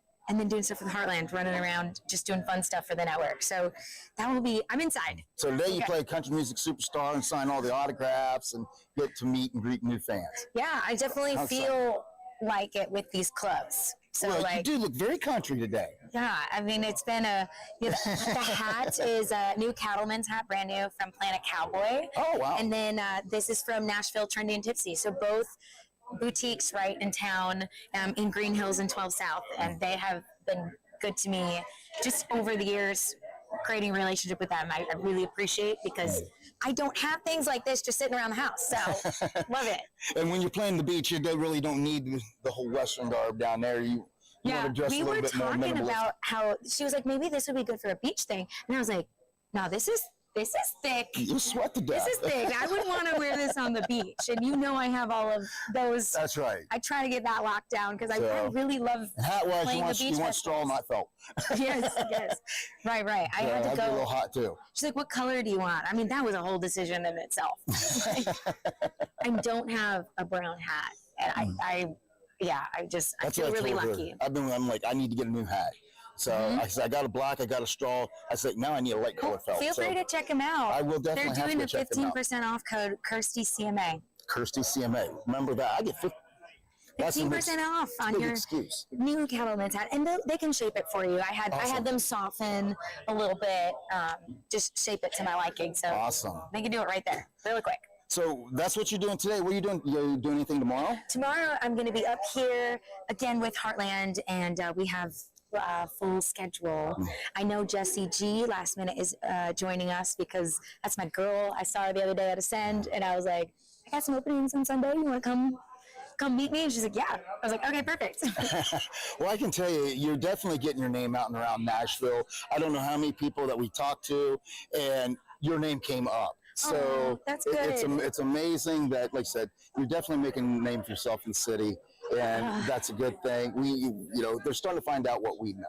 doing stuff with Heartland, running around, just doing fun stuff for the network. So that will be, I'm inside. So today you play Country Music Superstar and sign all the autographs and get to meet and greet new fans. Yeah, I definitely feel like it with these clubs. So well, like, you do look very country today. Yeah, I mean, it's been the hat is a new Cattleman's hat, brand new from Planet Cowboy. Oh, wow. And then this is from Nashville Trendy and Tipsy. So both boutiques right in town, in Green Hills and 12 South, and they have been good to me just over the years, creating a relationship with them. I really appreciate, because I don't have things like this just sitting around the house. So love it. And when you're playing the beach, you really don't need the whole Western garb down there. You want to dress a little bit more minimalist. We were talking about how she was like, maybe this would be good for a beach thing, and I was like, no, this is thick. You sweat to death. This is thick. I wouldn't want to wear this on the beach. And I have all of those. That's right. I try to get that locked down, because I really love hat-wise, playing the beach. You want straw, not felt. Yes. Right. I had to go. Be a little hot too. She's like, what color do you want? I mean, that was a whole decision in itself. I don't have a brown hat. And I feel really lucky. I'm like, I need to get a new hat. So I said, I got a black, I got a straw. I said, now I need a light color felt. Feel free to check them out. I will definitely They're doing have to a check them out. 15% off code, Kirsty CMA. Kirsty CMA. Remember that. I get 15% off on your new Cattleman's hat, and they can shape it for you. I had them soften a little bit, just shape it to my liking. So they can do it right there, really quick. So that's what you're doing today. What are you doing? You doing anything tomorrow? Tomorrow I'm going to be up here again with Heartland, and we have full schedule. I know Jessie G last minute is joining us, because that's my girl. I saw her the other day at Ascend, and I was like, I got some openings on Sunday. You want to come meet me? And she's like, yeah. I was like, okay, perfect. Well, I can tell you, you're definitely getting your name out and around Nashville. I don't know how many people that we talked to, and your name came up. So that's good. It's amazing that, like I said, you're definitely making a name for yourself in the city, and that's a good thing. They're starting to find out what we know.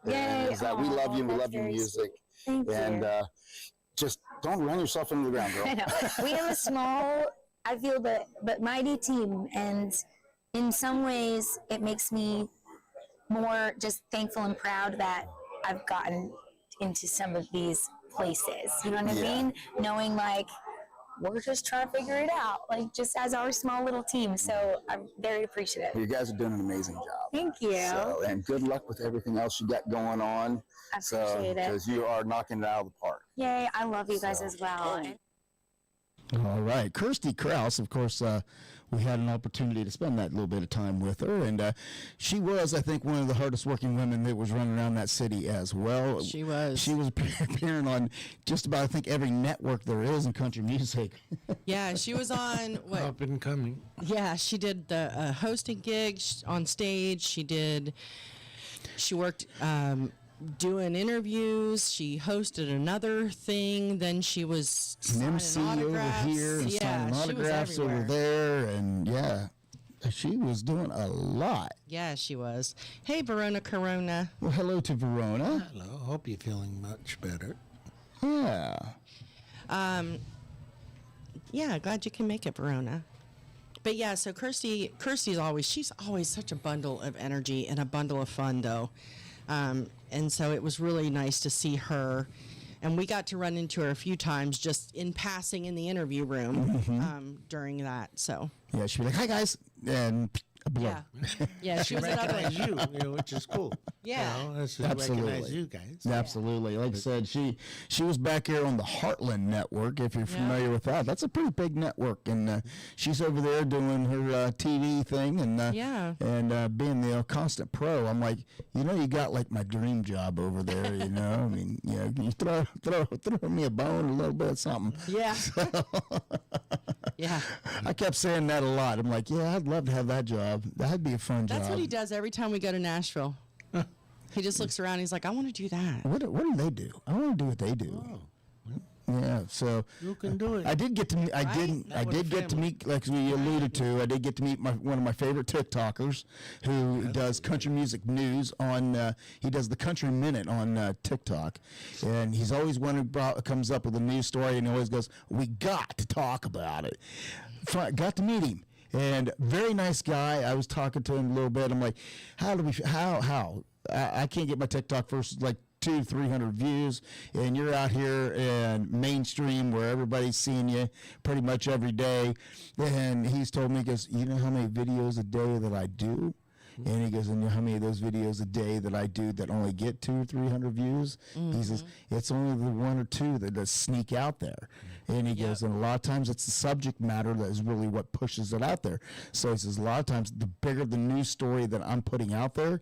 Yay. Is that we love you, and we love your music. Thank you. Just don't run yourself into the ground, girl. I know. We have a small, I feel, but mighty team, and in some ways it makes me more just thankful and proud that I've gotten into some of these places. You know what I mean? Knowing like we're just trying to figure it out, like just as our small little team. So I'm very appreciative. You guys are doing an amazing job. Thank you. And good luck with everything else you got going on. I appreciate it. Because you are knocking it out of the park. Yay, I love you guys as well. All right. Kirsty Krause, of course, we had an opportunity to spend that little bit of time with her, and she was, I think, one of the hardest working women that was running around that city as well. She was. She was appearing on just about, I think, every network there is in country music. Yeah, she was on what? Up and coming. Yeah, she did the hosting gigs on stage. She worked doing interviews. She hosted another thing. Then she was An signing MC over autographs. here and Yeah, signing she was autographs over everywhere. there, and yeah, she was doing a lot. Yeah, she was. Hey, Verona Corona. Well, hello to Verona. Hello. Hope you're feeling much better. Yeah. Yeah, glad you can make it, Verona. But yeah, so she's always such a bundle of energy and a bundle of fun, though. And so it was really nice to see her. And we got to run into her a few times just in passing in the interview room during that. So Yeah, she'd be like, "Hi, guys," and a blur. yeah, yeah, she was another Recognize you, which is cool. Yeah. You know, that's Absolutely. recognize you guys. Absolutely. Like I said, she was back here on the Heartland Network, if you're familiar with that. That's a pretty big network, and she's over there doing her TV thing and and being the constant pro. I'm like, you got like my dream job over there. I mean, you throw me a bone, a little bit of something. Yeah. Yeah. I kept saying that a lot. I'm like, yeah, I'd love to have that job. That'd be a fun job. That's what he does every time we go to Nashville. He just looks around. He's like, I want to do that. What do they do? I want to do what they do. Oh, Yeah, so you can do it. I did get to meet. I did get to meet, like we alluded to. I did get to meet one of my favorite TikTokers, who does country music news on. He does the Country Minute on TikTok, and he's always comes up with a news story, and he always goes, "We got to talk about it." Got to meet him. And very nice guy. I was talking to him a little bit. I'm like, how? I can't get my TikTok first like 200-300 views, and you're out here in mainstream where everybody's seeing you pretty much every day. And he's told me, he goes, "You know how many videos a day that I do?" And he goes, "And you know how many of those videos a day that I do that only get 200-300 views?" He says, "It's only the one or two that sneak out there." And he goes, "And a lot of times it's the subject matter that is really what pushes it out there." So he says, a lot of times the bigger the news story that I'm putting out there,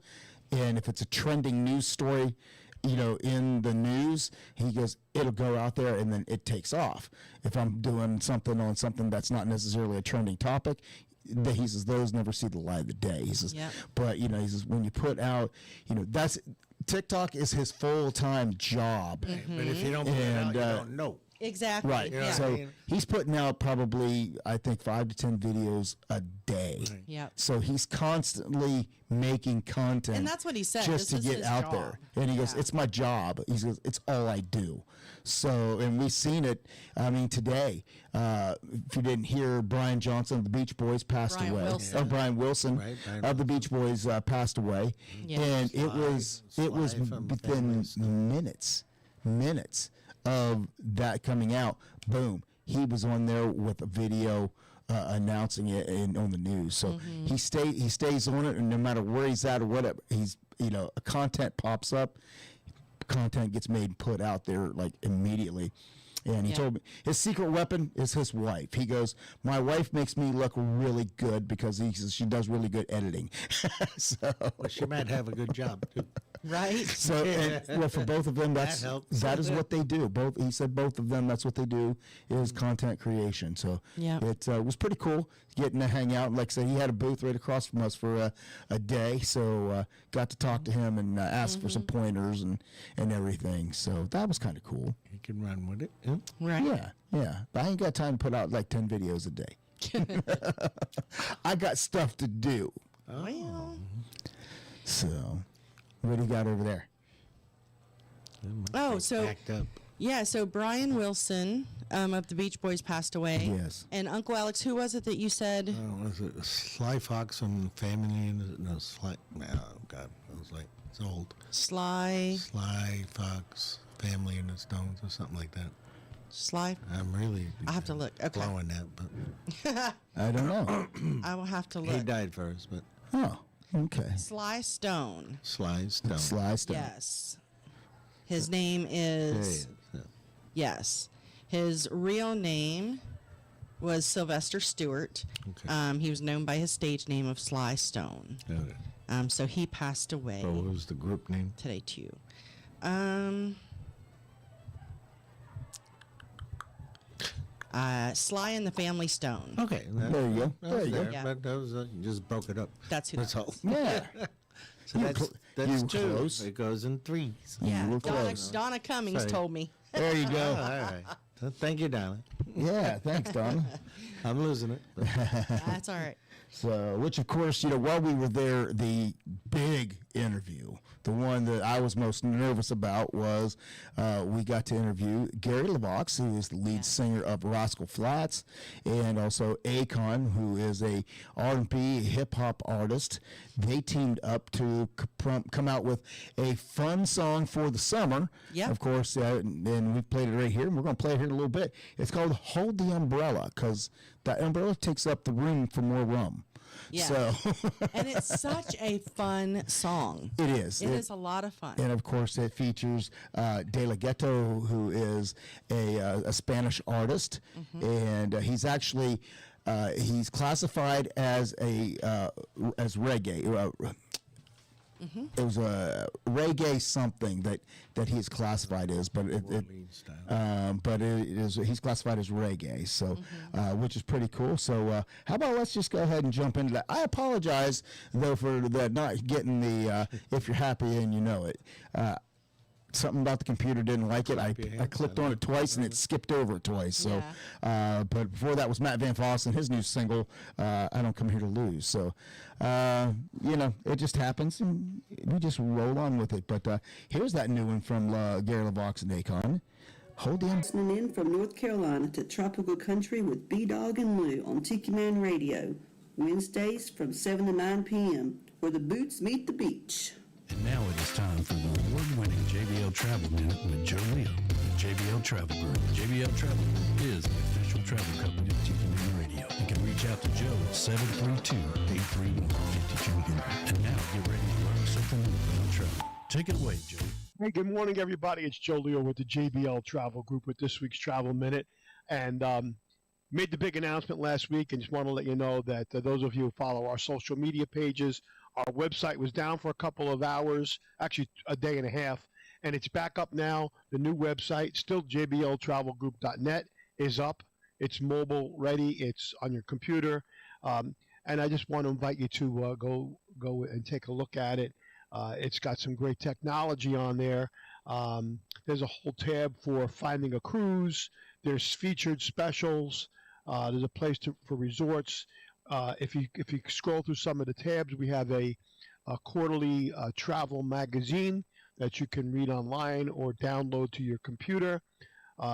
and if it's a trending news story, in the news, he goes, it'll go out there and then it takes off. If I'm doing something on something that's not necessarily a trending topic, he says those never see the light of the day. He says, but he says when you put out, that's TikTok is his full-time job. But if you don't put it out, you don't know. Exactly. Right. Yeah. So he's putting out probably, I think, 5 to 10 videos a day. Right. Yep. So he's constantly making content. And that's what he said. Just to This is get his out job. there. And he goes, "It's my job." He says, "It's all I do." So, and we've seen it. I mean, today, if you didn't hear, Brian Johnson of the Beach Boys passed Brian away. Wilson. Or Brian Wilson Right, Brian of the Beach Boys passed away. Yeah. And it was from within Family minutes of that coming out. Boom, he was on there with a video announcing it on the news. So he stays on it, and no matter where he's at or whatever, he's content pops up, content gets made and put out there like immediately. And he told me his secret weapon is his wife. He goes, "My wife makes me look really good," because he says she does really good editing. So Well, she might have a good job too. Right? So, for both of them, That that helps. is what they do. He said both of them, that's what they do, is content creation. So it was pretty cool getting to hang out. Like I said, he had a booth right across from us for a day, so got to talk to him and ask for some pointers and everything. So that was kind of cool. You can run with it. Yeah. Right. Yeah. But I ain't got time to put out like 10 videos a day. I got stuff to do. Well. So, what do you got over there? Oh, so Packed up. so Brian Wilson of the Beach Boys passed away. Yes. And Uncle Alex, who was it that you said? Was it Sly Fox and Family? No, Sly. Oh God, I was like, it's old. Sly Fox, Family and the Stones, or something like that. Sly. I'm really. I have to look. Okay. Blowing that, but I don't know. I will have to he look. died first. But Oh, okay. Sly Stone. Sly Stone. Sly Stone. Yes. His name is. Yeah. Yes. His real name was Sylvester Stewart. Okay. He was known by his stage name of Sly Stone. Okay. So he passed away So what was the group name? today too. Sly and the Family Stone. Okay. There you go. That There was you go. there, Yeah. but that was, you just broke it up. That's who That's that all. was. Yeah. So You that's, were that's you were two. close. It goes in threes. Yeah, You were Donna, close. Donna Cummings Sorry. told me. There you Oh, go. all right. So thank you, darling. Yeah, thanks, Donna. I'm losing it. but- That's all right. So, which of course, while we were there, the big interview, the one that I was most nervous about was we got to interview Gary LeVox, who is the lead singer of Rascal Flatts, and also Akon, who is a R&B hip hop artist. They teamed up to come out with a fun song for the summer. Yeah. Of course, and we played it right here, and we're going to play it here in a little bit. It's called "Hold the Umbrella" because that umbrella takes up the room for more rum. Yeah. So And it's such a fun song. it is. It is a lot of fun. And of course, it features De La Ghetto, who is a Spanish artist, and he's actually he's classified as as reggae. It was a reggae something that he's classified as, but Orleans style. but it is he's classified as reggae, so which is pretty cool. So how about let's just go ahead and jump into that. I apologize though for that not getting the if you're happy and you know it. Something about the computer didn't like it. I clicked on it twice and it skipped over it twice. So, but before that was Matt Van Voss and his new single, "I Don't Come Here to Lose." So, it just happens and we just roll on with it. But here's that new one from Gary LeVox and Akon. Hold on. Listening in from North Carolina to Tropical Country with B-Dawg and Lou on Tiki Man Radio, Wednesdays from 7 to 9 p.m., where the boots meet the beach. And now it is time for the award-winning JBL Travel Minute with Joe Leo, the JBL Travel Group. JBL Travel Group is the official travel company of Tiki Man Radio. You can reach out to Joe at 732-831-5200. And now get ready to learn something new about travel. Take it away, Joe. Hey, good morning, everybody. It's Joe Leo with the JBL Travel Group with this week's Travel Minute. And made the big announcement last week and just want to let you know that those of you who follow our social media pages, our website was down for a couple of hours, actually a day and a half, and it's back up now. The new website, still jbltravelgroup.net, is up. It's mobile ready. It's on your computer. And I just want to invite you to go and take a look at it. It's got some great technology on there. There's a whole tab for finding a cruise. There's featured specials. There's a place for resorts. If you scroll through some of the tabs, we have a quarterly travel magazine that you can read online or download to your computer.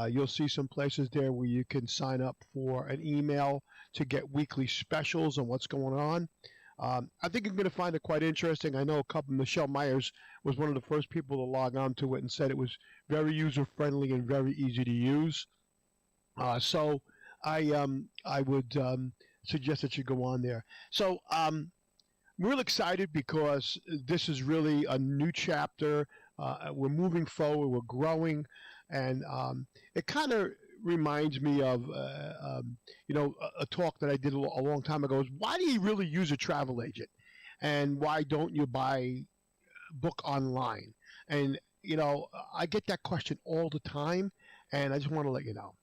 You'll see some places there where you can sign up for an email to get weekly specials on what's going on. I think you're going to find it quite interesting. I know Michelle Myers was one of the first people to log on to it and said it was very user-friendly and very easy to use. So I would suggest that you go on there. So I'm real excited because this is really a new chapter. We're moving forward, we're growing, and it kind of reminds me of a talk that I did a long time ago. Is why do you really use a travel agent, and why don't you book online? And I get that question all the time, and I just want to let you know,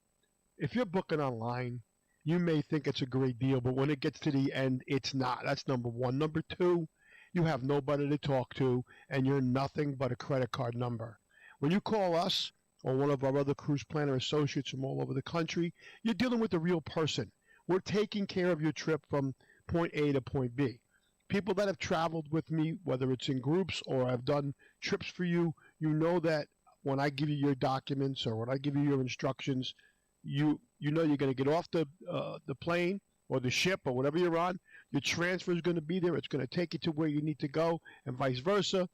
if you're booking online, you may think it's a great deal, but when it gets to the end, it's not. That's number one. Number two, you have nobody to talk to, and you're nothing but a credit card number. When you call us or one of our other cruise planner associates from all over the country, you're dealing with a real person. We're taking care of your trip from point A to point B. People that have traveled with me, whether it's in groups or I've done trips for you, you know that when I give you your documents or when I give you your instructions, you know you're going to get off the plane or the ship or whatever you're on. Your transfer is going to be there. It's going to take you to where you need to go, and vice versa.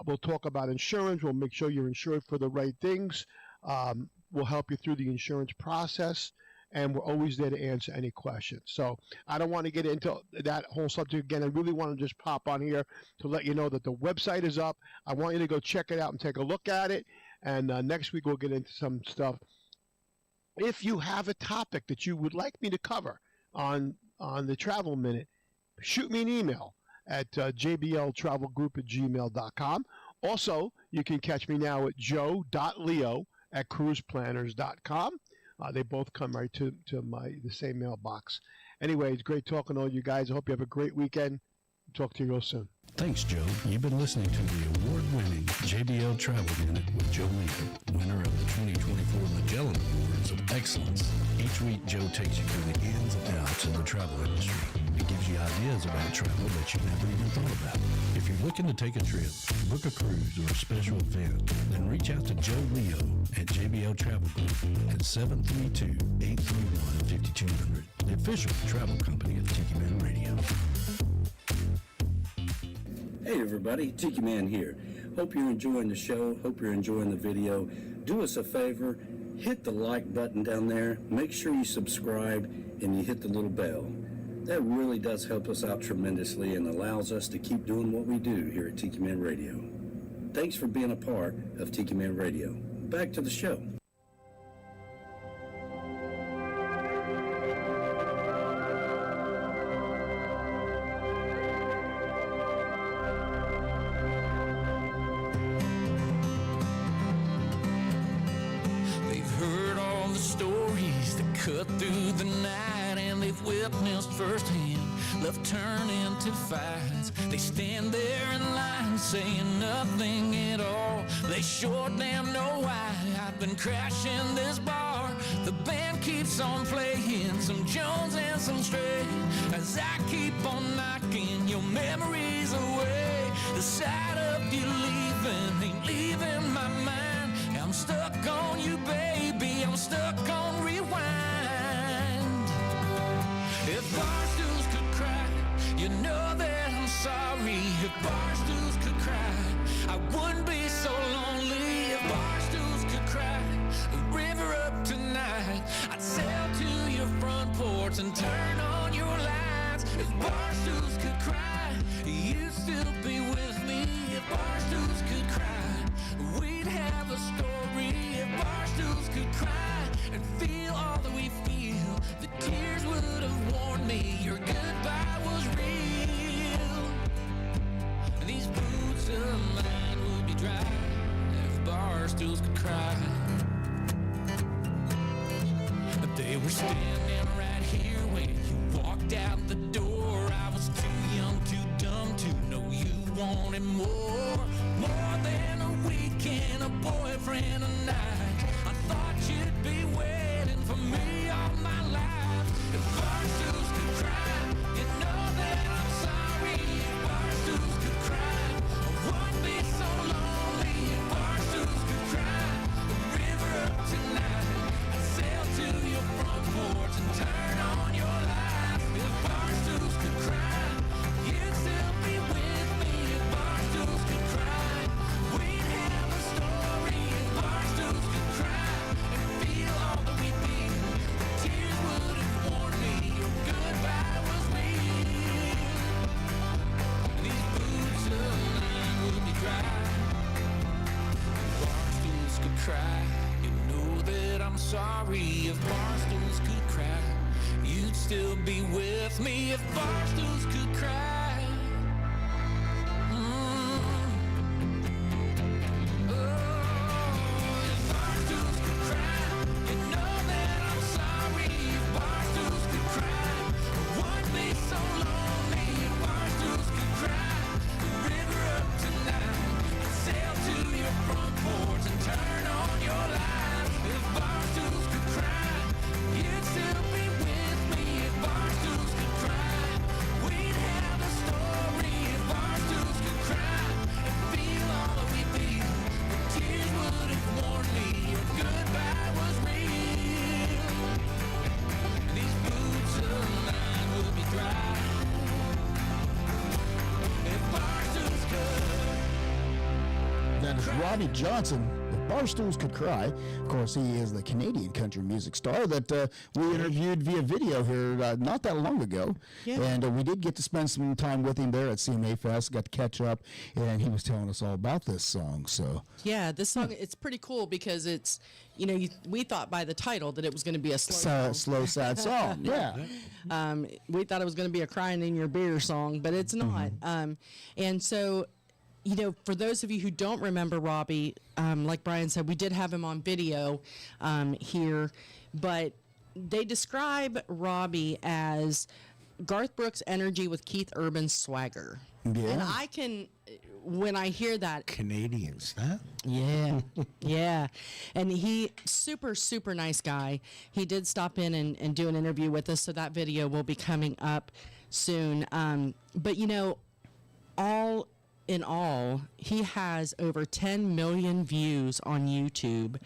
We'll talk about insurance. We'll make sure you're insured for the right things. We'll help you through the insurance process, and we're always there to answer any questions. So I don't want to get into that whole subject again. I really want to just pop on here to let you know that the website is up. I want you to go check it out and take a look at it. And next week we'll get into some stuff if you have a topic that you would like me to cover on the Travel Minute, shoot me an email at jbltravelgroup@gmail.com. Also, you can catch me now at joe.leo@cruiseplanners.com. They both come right to the same mailbox. Anyway, it's great talking to all you guys. I hope you have a great weekend. Talk to you real soon. Thanks, Joe. You've been listening to the award-winning JBL Travel Minute with Joe Leo, winner of the 2024 Magellan Awards of Excellence. Each week, Joe takes you through the ins and outs of the travel industry and gives you ideas about travel that you never even thought about. If you're looking to take a trip, book a cruise, or a special event, then reach out to Joe Leo at JBL Travel Group at 732-831-5200, the official travel company of Tiki Man Radio. Hey everybody, Tiki Man here. Hope you're enjoying the show. Hope you're enjoying the video. Do us a favor, hit the like button down there. Make sure you subscribe and you hit the little bell. That really does help us out tremendously and allows us to keep doing what we do here at Tiki Man Radio. Thanks for being a part of Tiki Man Radio. Back to the show. Cut through the night and they've witnessed firsthand love turn into fights. They stand there in line saying nothing at all. They sure damn know why I've been crashing this bar. The band keeps on playing some Jones and some Stray as I keep on knocking your memories away. The sight of you leaving ain't leaving my mind. I'm stuck on you, baby. I'm stuck on rewind. If barstools could cry, you know that I'm sorry. If barstools could cry, I wouldn't be so lonely. If barstools could cry, the river up tonight, I'd sail to your front porch and turn on your lights. If barstools could cry, you'd still be with me. If barstools could cry, we'd have a story. If barstools could cry and feel all that we feel, the tears would have warned me your goodbye was real. And these boots of mine would be dry if barstools could cry. But they were standing right here when you walked out the door. I was too young, too dumb to know you wanted more. More than a weekend, a boyfriend, a night. I thought you'd be waiting for me all my life. If barstools could cry, you know that I'm sorry. If barstools could cry, I wouldn't be so lonely. If barstools could cry, the river up tonight, I'd sail to your front porch and turn on your light. If barstools could cry, you'd still be with me. If barstools could cry, we'd have a story. If barstools could cry and feel all that we feel, the tears would have warned me your goodbye was real. These boots of mine would be dry. If barstools could cry, you know that I'm sorry. If barstools could cry, you'd still be with me. If barstools could cry. Ronnie Johnson, if Barstools Could Cry. Of course, he is the Canadian country music star that we interviewed via video here not that long ago. Yeah. And we did get to spend some time with him there at CMAfest, got to catch up, and he was telling us all about this song. So yeah, this song, it's pretty cool because it's, we thought by the title that it was going to be a slow, sad song. Yeah. We thought it was going to be a crying in your beer song, but it's not. And so, for those of you who don't remember Robbie, like Brian said, we did have him on video here, but they describe Robbie as Garth Brooks' energy with Keith Urban's swagger. Yeah. And I can, when I hear that. Canadians, huh? Yeah. Yeah. And he, super, super nice guy. He did stop in and do an interview with us, so that video will be coming up soon. But, all in all, he has over 10 million views on YouTube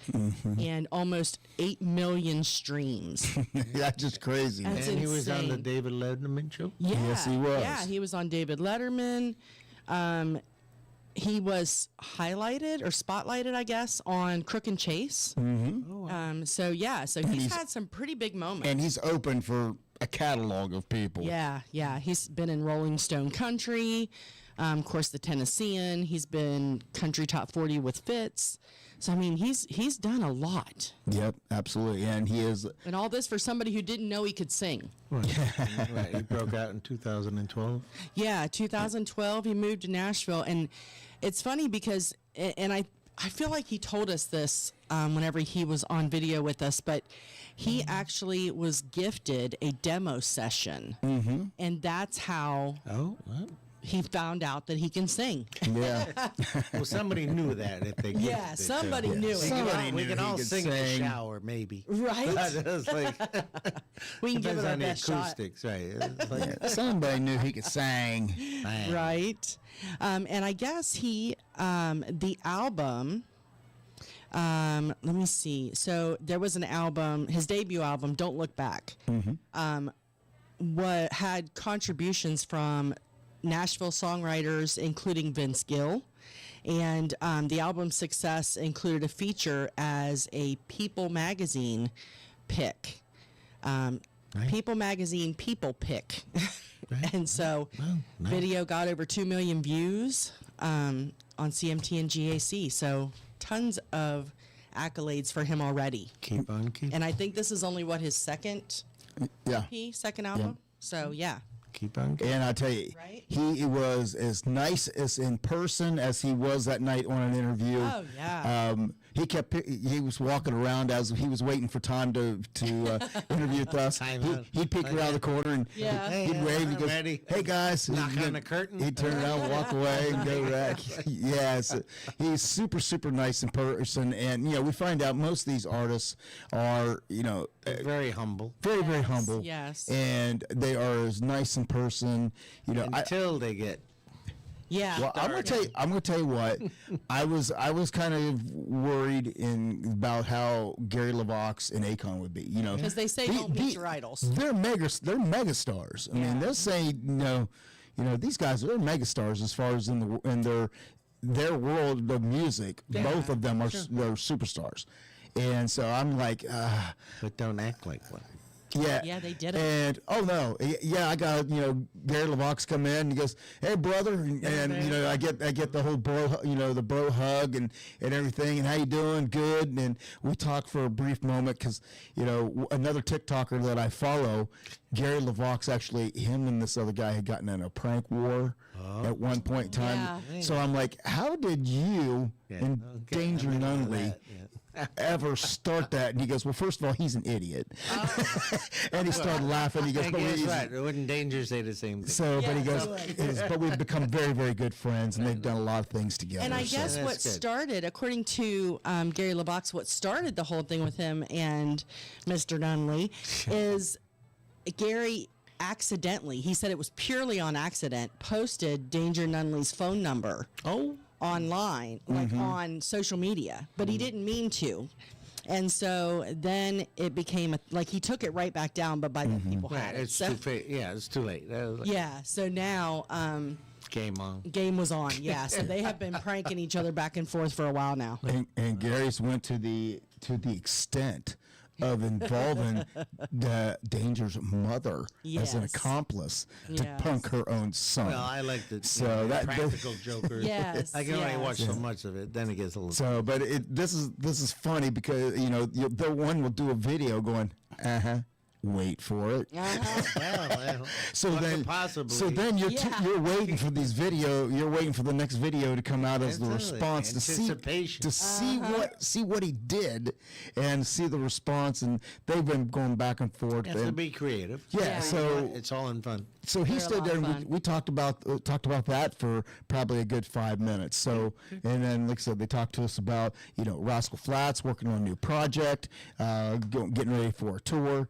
and almost 8 million streams. That's just crazy. That's and insane. he was on the David Letterman show? Yeah, yes, he was. Yeah, he was on David Letterman. He was highlighted or spotlighted, I guess, on Crook and Chase. So he's had some pretty big moments. And he's open for a catalog of people. Yeah. He's been in Rolling Stone Country. Of course, the Tennessean. He's been Country Top 40 with Fitz. So, I mean, he's done a lot. Yep, absolutely. And he is. And all this for somebody who didn't know he could sing. Right. He broke out in 2012. Yeah, 2012. He moved to Nashville. And it's funny because, and I feel like he told us this whenever he was on video with us, but he actually was gifted a demo session. And that's how. Oh, what? He found out that he can sing. Yeah. Well, somebody knew that if they Yeah, somebody knew it. Somebody we knew can he all could sing in the sing. shower, maybe. Right? It's like, We can give depends it our on the best shot. acoustics, right? It's like, Somebody knew he could sing. man. Right. And I guess he, the album, let me see. So there was an album, his debut album, Don't Look Back, what had contributions from Nashville songwriters, including Vince Gill. And the album's success included a feature as a People magazine pick. People magazine People pick. And so video got over 2 million views on CMT and GAC. So tons of accolades for him already. Keep on keeping. And I think this is only his second second album. So yeah. Keep on keeping. And I tell you, Right? he was as nice as in person as he was that night on an interview. Oh, yeah. He was walking around as he was waiting for time to interview with us. He'd peek around the corner and he'd wave and go, ready. "Hey guys!" Knock on the curtain. He'd turn around, walk away, and go back. Yes, he's super, super nice in person, and we find out most of these artists are Very humble. very, very humble. Yes. And they are as nice in person. Until they get. Yeah. Well, I'm gonna tell you what. I was kind of worried about how Gary LaVox and Akon would be. Because they say don't meet your idols. They're mega stars. I mean, they'll say these guys are mega stars as far as in their world of music. Yeah. Both of them are they're superstars, and so I'm like, But don't act like one. yeah. Yeah, they did it. And I got Gary LaVox come in and he goes, "Hey brother," and I get the whole bro, the bro hug and everything, and how you doing? Good. And we talk for a brief moment because another TikToker that I follow, Gary LaVox, actually him and this other guy had gotten in a prank war at one point in time. Yeah. So I'm like, how did you and Danger Nunley ever start that? And he goes, "Well, first of all, he's an idiot." And he started laughing. He goes, "But Guess what? Wouldn't Danger say the same thing?" So, but he goes, "But we've become very, very good friends, and they've done a lot of things together." And I so. guess what started, according to Gary LaVox, what started the whole thing with him and Mr. Nunley is Gary accidentally, he said it was purely on accident, posted Danger Nunley's phone number online, like on social media, but he didn't mean to. And so then it became he took it right back down, but by then people had it. It's too late. Yeah, it's too late. Yeah. So now Game on. Game was on, yeah. So they have been pranking each other back and forth for a while now. And Gary's went to the extent of involving the Danger's mother as an Yes. accomplice to Yes. punk her own son. Well, I like the So that- practical joker. Yes, I can only watch so yes. much of it. Then it gets a little. So, but this is funny because the one will do a video going, wait for it. well, So what then, could possibly. so then Yeah. you're waiting for these you're waiting for the next video to come out as the Absolutely. response to see Anticipation. see what he did and see the response, and they've been going back and forth. You have to and- be creative. yeah, Yeah. so It's all in fun. so he They're a stood lot there of and fun. we talked about that for probably a good 5 minutes. So, and then like I said, they talked to us about Rascal Flatts working on a new project, getting ready for a tour.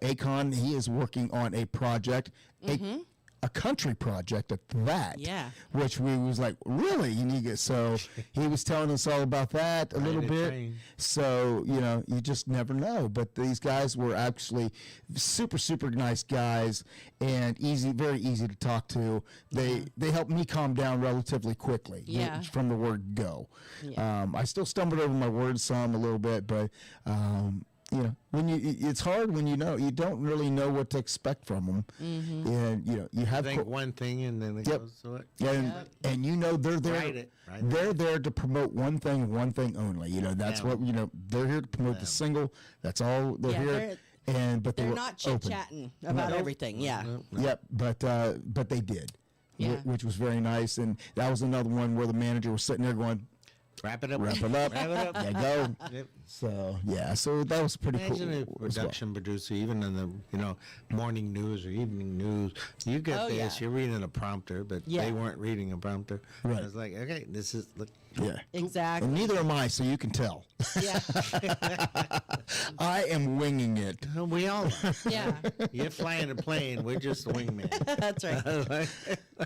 Akon, he is working on a project, a country project at that. Yeah. Which we was like, really? So he was telling us all about that a little Ride a bit. train. So, you just never know. But these guys were actually super, super nice guys and very easy to talk to. They helped me calm down relatively quickly Yeah. from the word go. Yeah. I still stumbled over my words some a little bit, but when it's hard when you don't really know what to expect from them. And you have Think one thing and then it Yep. goes to it. and they're there. Write it. They're there to promote one thing only. That's Yeah. what they're here to promote the single. That's all they're Yeah, here. But They're were not chit open. chatting about everything. Yeah. Yep, but they did, Yeah. which was very nice. And that was another one where the manager was sitting there going, Wrap it up. "Wrap it up, Wrap it up. there you go." Yep. So so that was pretty Imagine cool. a as well. production producer, even in the morning news or evening news, you get Oh, this, yeah. you're reading a prompter, but Yeah. they weren't reading a prompter. Right. It's like, okay, this is look. Yeah. Exactly. And neither am I, so you can tell. Yeah. I am winging it. We all are. Yeah. You're flying a plane. We're just the wingman. That's right.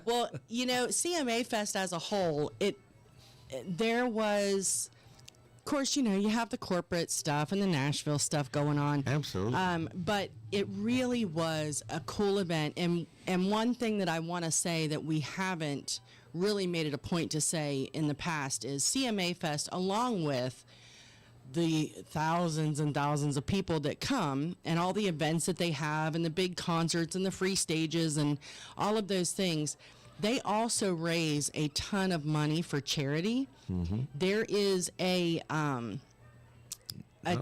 Well, CMAfest as a whole, there was, of course, you have the corporate stuff and the Nashville stuff going on. Absolutely. But it really was a cool event. And one thing that I want to say that we haven't really made it a point to say in the past is CMAfest, along with the thousands and thousands of people that come and all the events that they have and the big concerts and the free stages and all of those things, they also raise a ton of money for charity. There is a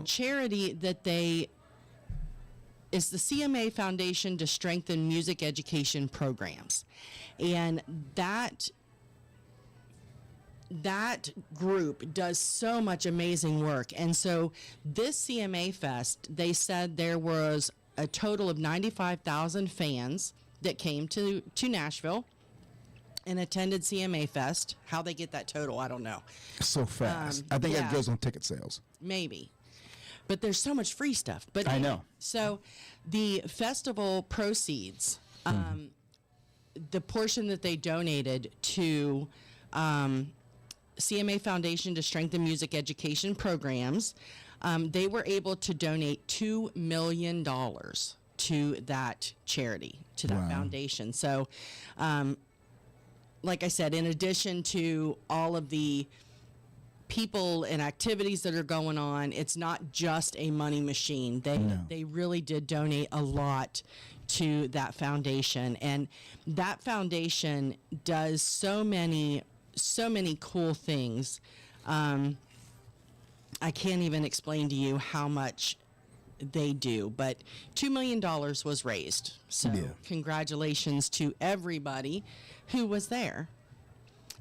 charity that is the CMA Foundation to Strengthen Music Education Programs. And that group does so much amazing work. And so this CMAfest, they said there was a total of 95,000 fans that came to Nashville and attended CMAfest. How they get that total, I don't know. So fast. I think yeah. it goes on ticket sales. Maybe. But there's so much free stuff. But I know. So the festival proceeds, the portion that they donated to CMA Foundation to Strengthen Music Education Programs, they were able to donate $2 million to that charity, to that foundation. So, like I said, in addition to all of the people and activities that are going on, it's not just a money machine. They really did donate a lot to that foundation, and that foundation does so many cool things. I can't even explain to you how much they do, but $2 million was raised. So congratulations to everybody who was there.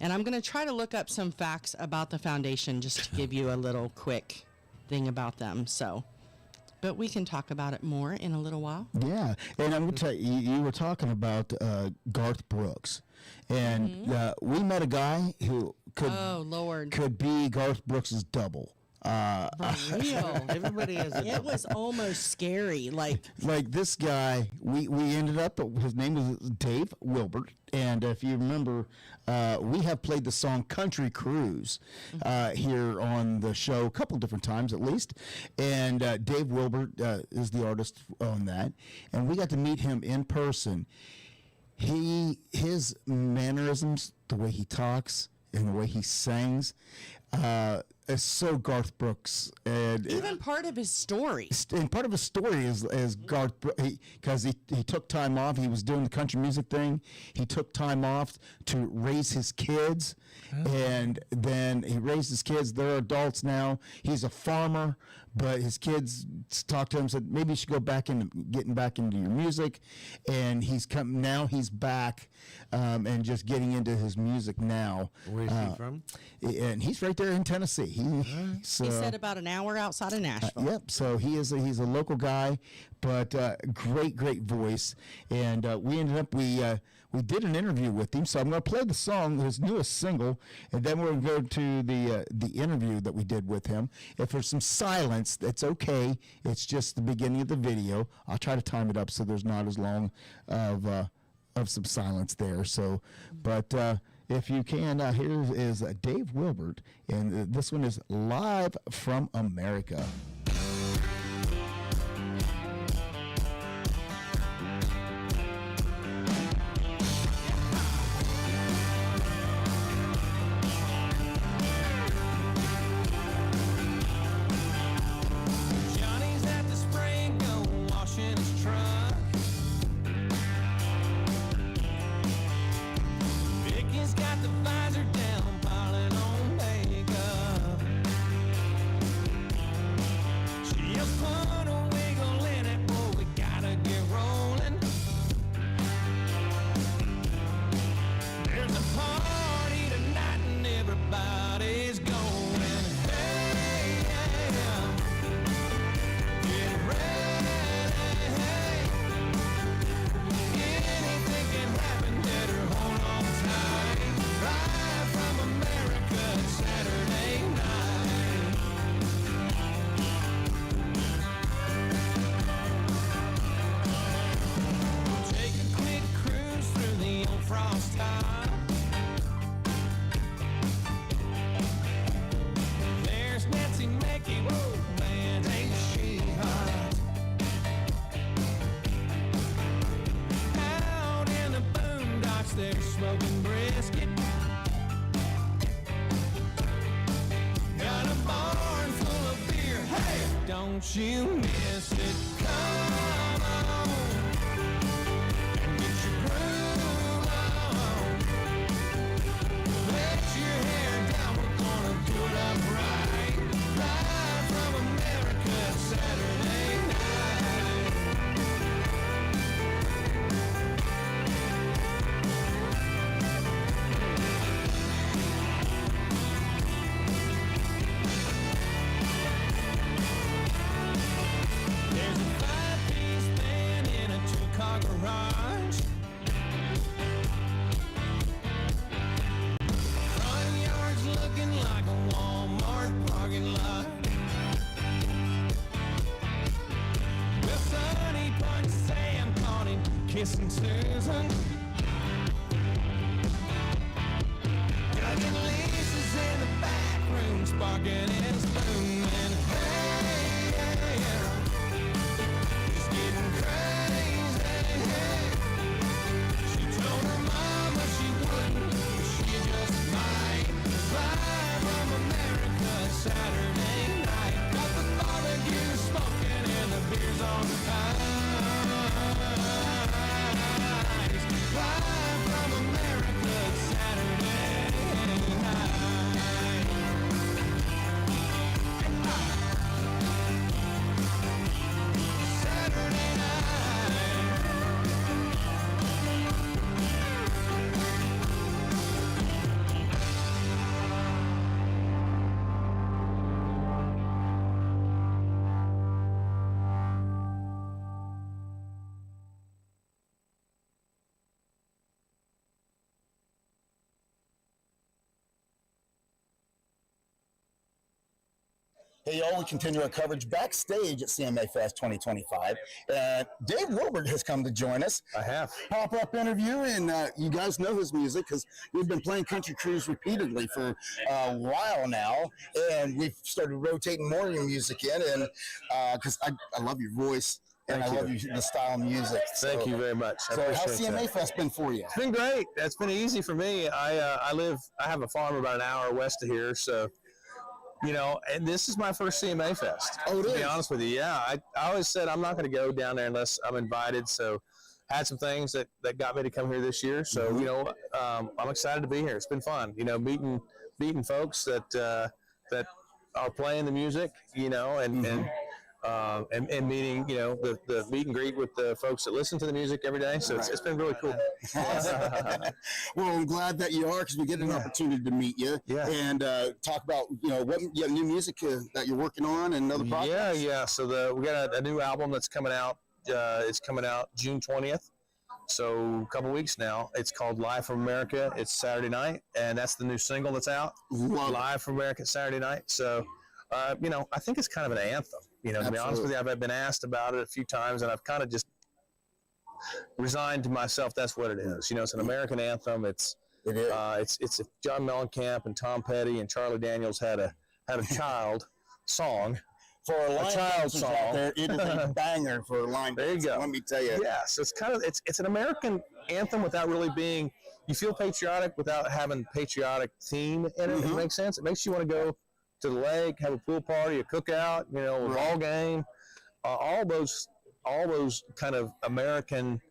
And I'm going to try to look up some facts about the foundation just to give you a little quick thing about them. So, but we can talk about it more in a little while. Yeah, and I'm going to tell you, you were talking about Garth Brooks, and we met a guy who could be Garth Brooks's double. For real. Everybody has a It was almost scary. Like this guy, we ended up, his name was Dave Wilbert, and if you remember, we have played the song Country Cruise here on the show a couple different times at least, and Dave Wilbert is the artist on that, and we got to meet him in person. his mannerisms, the way he talks and the way he sings, is so Garth Brooks. And even part of his story. And part of his story is Garth Brooks, because he took time off. He was doing the country music thing. He took time off to raise his kids, and then he raised his kids. They're adults now. He's a farmer, but his kids talked to him, said maybe you should go back into getting back into your music, and he's come now. He's back, and just getting into his music now. Where's he from? And he's right there in Tennessee. He said about an hour outside of Nashville. Yep. So he's a local guy, but great voice. And we ended up we did an interview with him. So I'm going to play the song, his newest single, and then we're going to go to the interview that we did with him. If there's some silence, that's okay. It's just the beginning of the video. I'll try to time it up so there's not as long of some silence there. So, but. If you can, here is Dave Wilbert, and this one is Live from America. Johnny's at the spring, go washing his truck. Vicky's got the visor down, piling on makeup. She'll put a wiggle in it, boy, we gotta get rolling. There's a party tonight and everybody's going. Hey, yeah, get ready. Anything can happen, better hold on tight. Live from America, it's Saturday night. We'll take a quick cruise through the old frost top. There's Nancy Mackey, woo, man, ain't she hot? Out in the boondocks, they're smoking brisket. Got a barn full of beer, hey, don't you miss it. Come on and get your groove on. Let your hair down, we're gonna do it up right. Live from America, Saturday night. There's a 5-piece band in a 2-car garage. Front yard's looking like a Walmart parking lot. Well, Sonny punched Sam, caught him kissing Susan. Cousin Lisa's in the back room, sparking and spooning. Hey, yeah, it's getting crazy. She told her mama she wouldn't, but she just might. Live from America, Saturday night. Got the barbecue smoking and the beers on ice. Live from America, Saturday night. Saturday night. Hey, y'all, we continue our coverage backstage at CMAfest 2025. Dave Wilbert has come to join us. I have. Pop-up interview, and you guys know his music because we've been playing Country Cruise repeatedly for a while now, and we've started rotating more of your music in, and because I love your voice. And I love the style of music. Thank you very much. So how's CMAfest been for you? It's been great. It's been easy for me. I have a farm about an hour west of here, so and this is my first CMAfest. Oh, it is? To be honest with you, yeah. I always said I'm not going to go down there unless I'm invited. So had some things that got me to come here this year. So I'm excited to be here. It's been fun. Meeting folks that are playing the music. And meeting, the meet and greet with the folks that listen to the music every day. So it's been really cool. Well, I'm glad that you are, because we get an opportunity to meet you and talk about, what new music that you're working on and other projects. Yeah. So we got a new album that's coming out. It's coming out June 20th. So a couple weeks now. It's called Live from America. It's Saturday night, and that's the new single that's out. Live from America Saturday night. So, I think it's kind of an anthem. To be honest with you, I've been asked about it a few times, and I've kind of just resigned to myself. That's what it is. It's an American anthem. It's if John Mellencamp and Tom Petty and Charlie Daniels had a child song. For a child song out there, it is a banger for a line. There you go. Let me tell you. Yeah, so it's an American anthem without really being. You feel patriotic without having patriotic theme in it. If it makes sense. It makes you want to go to the lake, have a pool party, a cookout, a ball game, all those kind of Americanisms,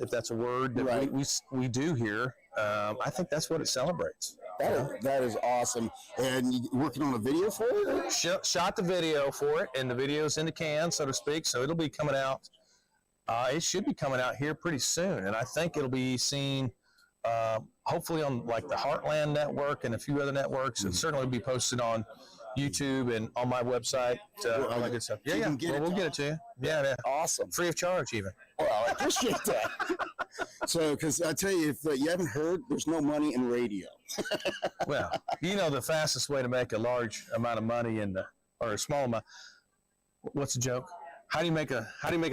if that's a word, that we do here. I think that's what it celebrates. That is awesome. And you working on a video for it? Shot the video for it, and the video's in the can, so to speak. So it'll be coming out. It should be coming out here pretty soon, and I think it'll be seen. Hopefully on like the Heartland Network and a few other networks. It'll certainly be posted on YouTube and on my website. All that good stuff. Yeah. We'll get it to you. Yeah. Awesome. Free of charge, even. Well, I appreciate that. So, because I tell you, if you haven't heard, there's no money in radio. Well, the fastest way to make a large amount of money or a small amount. What's the joke? How do you make a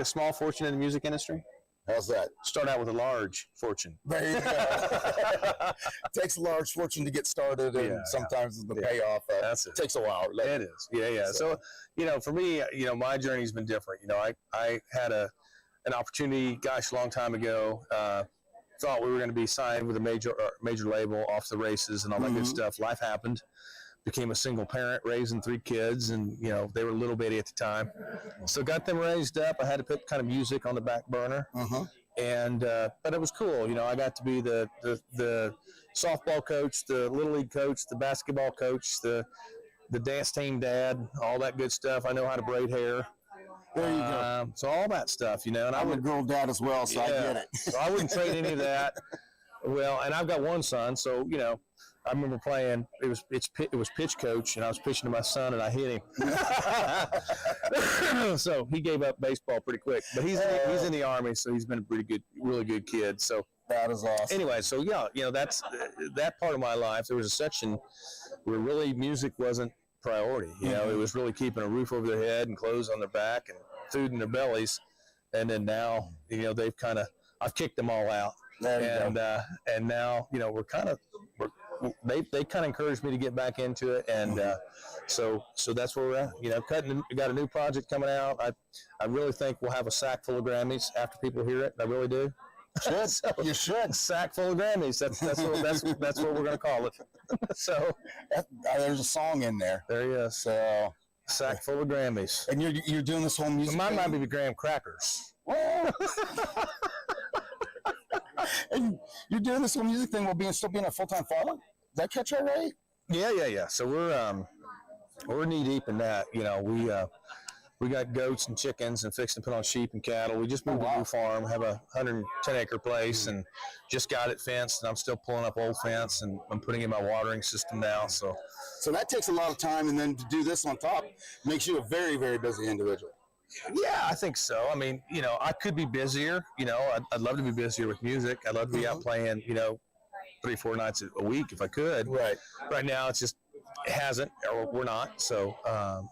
small fortune in the music industry? How's that? Start out with a large fortune. There you go. Takes a large fortune to get started, and sometimes the payoff takes a while. It is. Yeah. So, for me, my journey's been different. I had an opportunity, a long time ago. Thought we were going to be signed with a major label, off the races and all that good stuff. Life happened. Became a single parent, raising 3 kids, and they were a little bitty at the time. So got them raised up. I had to put kind of music on the back burner, and but it was cool. I got to be the softball coach, the little league coach, the basketball coach, the dance team dad, all that good stuff. I know how to braid hair. There you go. So all that stuff, and I'm a girl dad as well, so I get it. So I wouldn't trade any of that. Well, and I've got one son, so I remember playing. It was pitch coach, and I was pitching to my son, and I hit him. So he gave up baseball pretty quick. But he's in the Army, so he's been a really good kid. So that is awesome. Anyway, so that's that part of my life. There was a section where really music wasn't priority. It was really keeping a roof over their head and clothes on their back and food in their bellies. And then now, they've I've kicked them all out. And now, they kind of encouraged me to get back into it, and so that's where we're at. We got a new project coming out. I really think we'll have a sack full of Grammys after people hear it. I really do. You should. Sack full of Grammys. That's what we're going to call it. So there's a song in there. There he is. So sack full of Grammys. And you're doing this whole music. Mine might be graham crackers. And you're doing this whole music thing while still being a full-time father? Did that catch you right? Yeah. So we're knee deep in that. We got goats and chickens and fixing to put on sheep and cattle. We just moved to a new farm, have a 110-acre place, and just got it fenced. And I'm still pulling up old fence, and I'm putting in my watering system now. So that takes a lot of time, and then to do this on top makes you a very, very busy individual. Yeah, I think so. I mean, I could be busier. I'd love to be busier with music. I'd love to be out playing, 3-4 nights a week if I could. Right. Right now, it hasn't, or we're not. So, I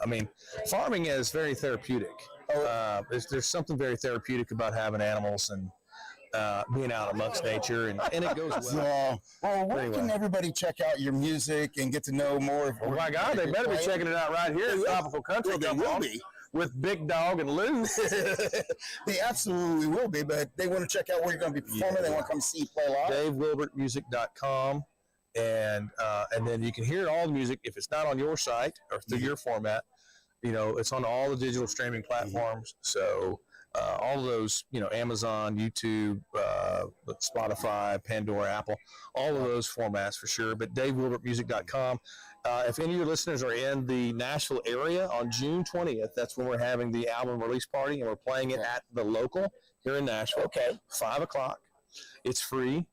mean, farming is very therapeutic. There's something very therapeutic about having animals and being out amongst nature, and it goes well. Where can everybody check out your music and get to know more? Oh my God, they better be checking it out right here in Tropical Country. Well, they will be. with Big Dog and Lou. They absolutely will be, but they want to check out where you're going to be performing. They want to come see you play live. DaveWilbertmusic.com. And then you can hear all the music if it's not on your site or through your format. It's on all the digital streaming platforms. So all of those, Amazon, YouTube, Spotify, Pandora, Apple, all of those formats for sure. But DaveWilbertmusic.com. If any of your listeners are in the Nashville area on June 20th, that's when we're having the album release party, and we're playing it at the local here in Nashville. Okay. 5 o'clock. It's free.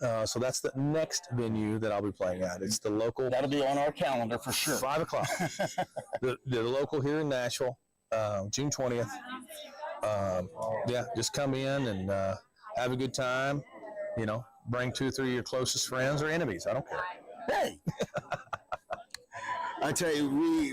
So that's the next venue that I'll be playing at. It's the local. That'll be on our calendar for sure. 5 o'clock. the local here in Nashville, June 20th. Just come in and have a good time. Bring 2 or 3 of your closest friends or enemies. I don't care. Hey. I tell you,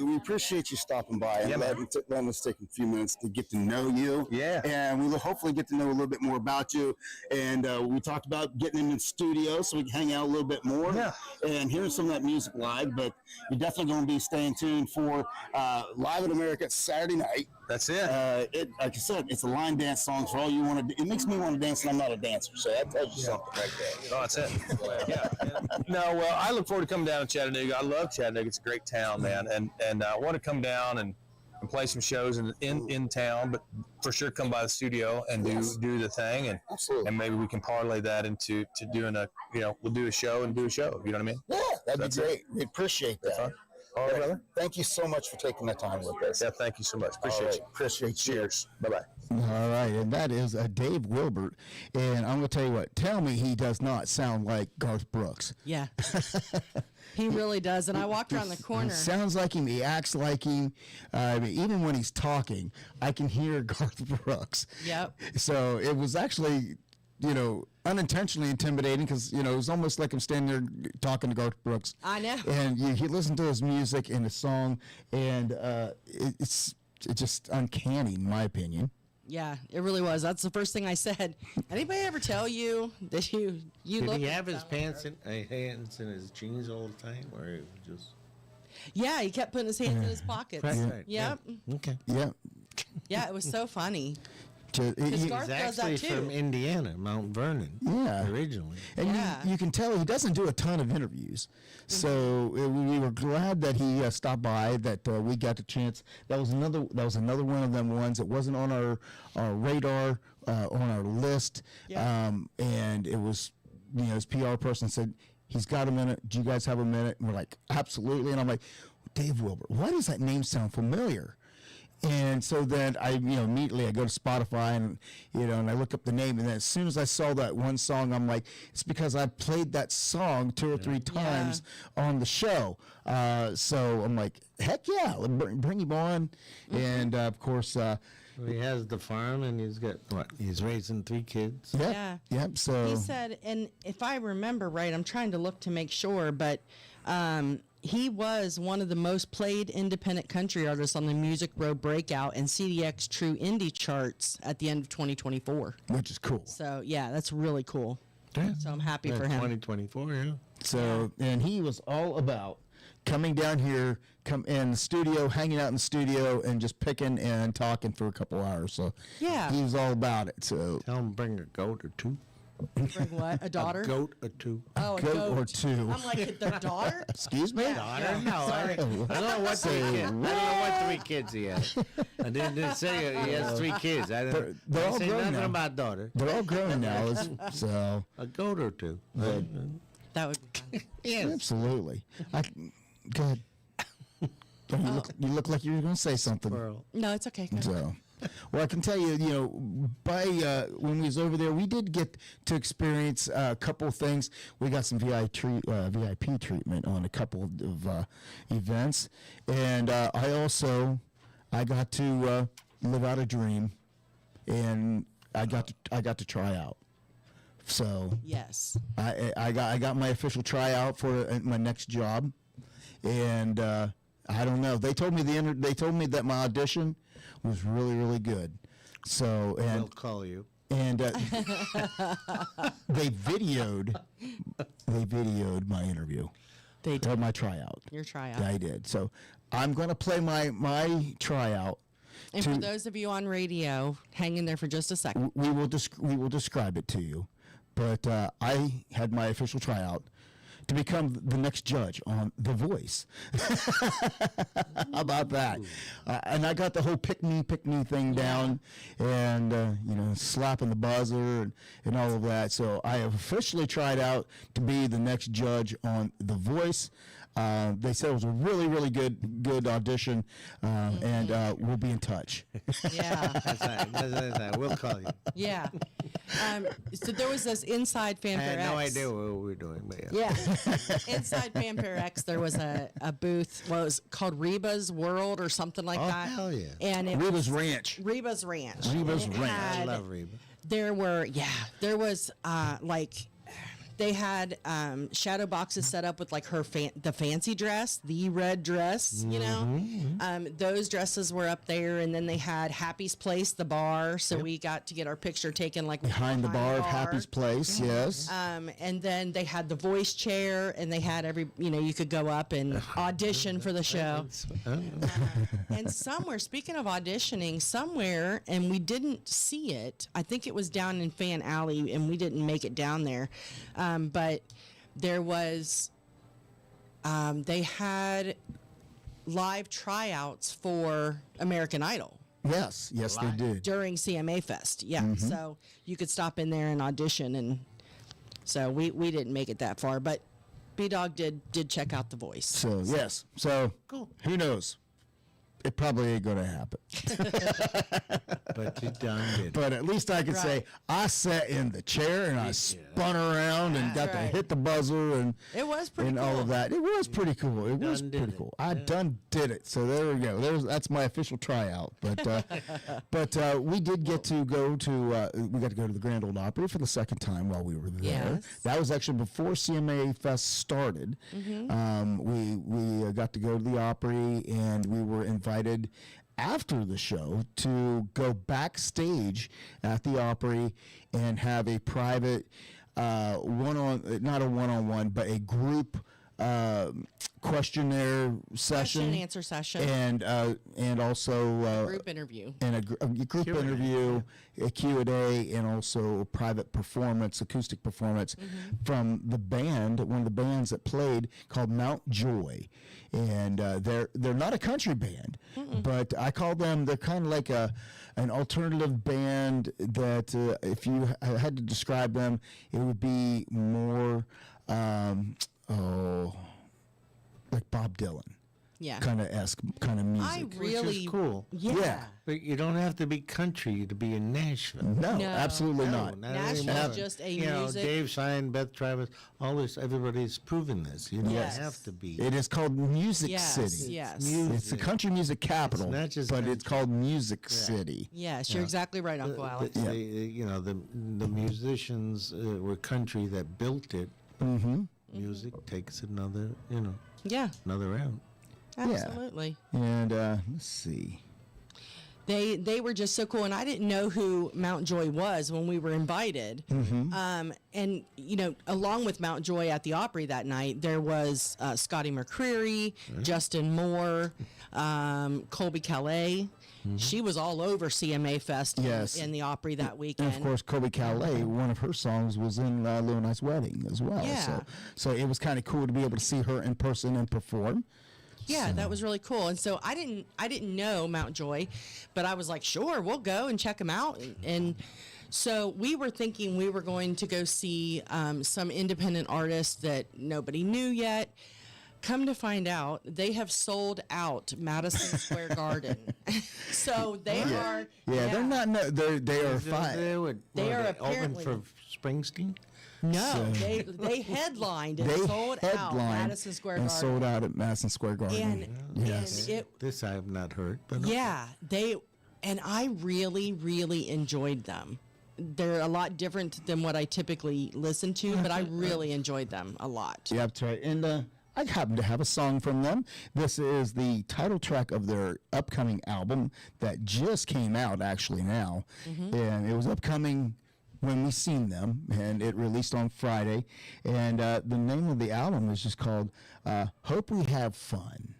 we appreciate you stopping by and letting us take a few minutes to get to know you. Yeah. And we'll hopefully get to know a little bit more about you. And we talked about getting in the studio so we can hang out a little bit more. Yeah. And hearing some of that music live. But you're definitely going to be staying tuned for Live in America Saturday night. That's it. Like I said, it's a line dance song for all you want to do. It makes me want to dance, and I'm not a dancer, so that tells you something right there. Oh, that's it. Yeah. No, well, I look forward to coming down to Chattanooga. I love Chattanooga. It's a great town, man, and I want to come down and play some shows in town, but for sure come by the studio and do the thing, and absolutely, and maybe we can parlay that into doing we'll do a show and do a show. You know what I mean? Yeah, that'd be great. We appreciate that. All right, brother. Thank you so much for taking the time with us. Yeah, thank you so much. Appreciate you. Appreciate you. Cheers. Bye-bye. All right, and that is Dave Wilbert. And I'm going to tell you what, tell me he does not sound like Garth Brooks. Yeah. He really does. And I walked around the corner. He sounds like him. He acts like him. Even when he's talking, I can hear Garth Brooks. Yep. So it was actually, unintentionally intimidating because, it was almost like I'm standing there talking to Garth Brooks. I know. And you listen to his music and his song, and it's just uncanny, in my opinion. Yeah, it really was. That's the first thing I said. Anybody ever tell you that you Did look he have his hands in his jeans all the time, or it was just? Yeah, he kept putting his hands in his pockets. Right. Yep. Yeah. Okay. Yeah. Yeah, it was so funny. He's Garth does that actually too. from Indiana, Mount Vernon. Yeah. Originally. And you can tell he doesn't do a ton of interviews. So we were glad that he stopped by, that we got the chance. That was another one of them ones that wasn't on our radar, on our list. Yeah. And it was, his PR person said, he's got a minute. Do you guys have a minute? And we're like, absolutely. And I'm like, Dave Wilbert, why does that name sound familiar? And so then I, immediately I go to Spotify and, and I look up the name. And then as soon as I saw that one song, I'm like, it's because I played that song 2 or 3 times on the show. So I'm like, heck yeah, bring him on. And of course, he has the farm, and he's got he's raising 3 kids. Yeah. Yep. So he said, and if I remember right, I'm trying to look to make sure, but he was one of the most played independent country artists on the Music Row Breakout and CDX True Indie charts at the end of 2024. Which is cool. So yeah, that's really cool. Yeah. So I'm happy for him. 2024, yeah. So and he was all about coming down here, come in the studio, hanging out in the studio, and just picking and talking for a couple hours. So yeah, he was all about it. So tell him bring a goat or 2. Bring what? A daughter? A goat or 2. Oh, a goat or 2. I'm like, their daughter? Excuse me? Daughter? No, I don't know what 3 kids. I don't know what 3 kids he has. I didn't say he has 3 kids. I didn't all say grown nothing now. about daughter. They're all grown now. So a goat or 2. That would be fun. Yes. Absolutely. Go ahead. You look like you were going to say something. No, it's okay. So, well, I can tell you, by when we was over there, we did get to experience a couple of things. We got some VIP treatment on a couple of events, and I got to live out a dream, and I got to try out. So yes, I got my official tryout for my next job, and I don't know. They told me that my audition was really, really good. So and they'll call you. And they videoed my interview. They did. Or my tryout. Your tryout. I did. So I'm going to play my tryout And for those of you on radio, hang in there for just a second. We will describe it to you. But I had my official tryout to become the next judge on The Voice. How about that? And I got the whole pick me thing down, and slapping the buzzer and all of that. So I have officially tried out to be the next judge on The Voice. They said it was a really, really good audition, and we'll be in touch. Yeah. That's right. We'll call you. Yeah. So there was this Inside I Fanfare had X. no idea what we were doing, but Yeah. Inside Fanfare X, there was a booth, it was called Reba's World or something like that. Hell yeah. And it Reba's Ranch. Reba's Ranch. Reba's And it Ranch. I had- love Reba. There was they had shadow boxes set up with like her the fancy dress, the red dress, those dresses were up there, and then they had Happy's Place, the bar, so we got to get our picture taken like Behind the bar of Happy's Place, yes. and then they had the voice chair, and they had you could go up and audition for the show. And speaking of auditioning, somewhere, and we didn't see it, I think it was down in Fan Alley, and we didn't make it down there, but there was, they had live tryouts for American Idol. Yes, they did. During CMAfest, yeah. So you could stop in there and audition, and so we didn't make it that far, but B-Dawg did check out The Voice. So, yes. So, Cool. Who knows? It probably ain't going to happen. But you done did. But at least I can say I sat in the chair and I spun around and got to hit the buzzer and It was pretty and cool. all of that. It was pretty cool. It was Done did pretty it. cool. I done did it. So there we go. That's my official tryout. But we did get to go to the Grand Ole Opry for the second time while we were there. Yes. That was actually before CMAfest started. We got to go to the Opry, and we were invited after the show to go backstage at the Opry and have a private not a one-on-one, but a group questionnaire session, Question and answer session. and also Group interview. and a group interview, a Q&A, and also a private performance, acoustic performance from the band, one of the bands that played, called Mount Joy. And they're not a country band, but I call them, they're kind of like an alternative band that if you had to describe them, it would be more like Bob Dylan. Yeah. Kind of music. I Which really is cool. Yeah. But you don't have to be country to be in Nashville. No, No. absolutely not. Nashville's anymore. just a You know, music. Dave Shine, Beth Travis, all this, everybody's proven this. You don't Yes. have to be. It is called Music Yes, City. yes. It's the country music capital, It's not just but country. it's called Music City. Yes, you're exactly right, Uncle Alex. The musicians were country that built it. Music takes another, Yeah, another round. absolutely. And let's see. They were just so cool, and I didn't know who Mount Joy was when we were invited. And along with Mount Joy at the Opry that night, there was Scotty McCreery, Justin Moore, Colby Calais. She was all over CMAfest Yes. in the Opry that weekend. And of course, Colby Calais, one of her songs was in Lou and I's wedding as well. Yeah. So it was kind of cool to be able to see her in person and perform. Yeah, that was really cool. And so I didn't know Mount Joy, but I was like, sure, we'll go and check them out. And so we were thinking we were going to go see some independent artists that nobody knew yet. Come to find out, they have sold out Madison Square Garden. So they are. Yeah, they're not. No, they are They fine. would, They are open apparently- for Springsteen. No, they headlined and They sold out headlined Madison Square and Garden. sold out at Madison Square Garden. And, yes. and it This I have not heard, but Yeah, I really, really enjoyed them. They're a lot different than what I typically listen to, but I really enjoyed them a lot. Yeah, that's right. And I happen to have a song from them. This is the title track of their upcoming album that just came out actually now. And it was upcoming when we seen them, and it released on Friday. And the name of the album is just called Hope We Have Fun.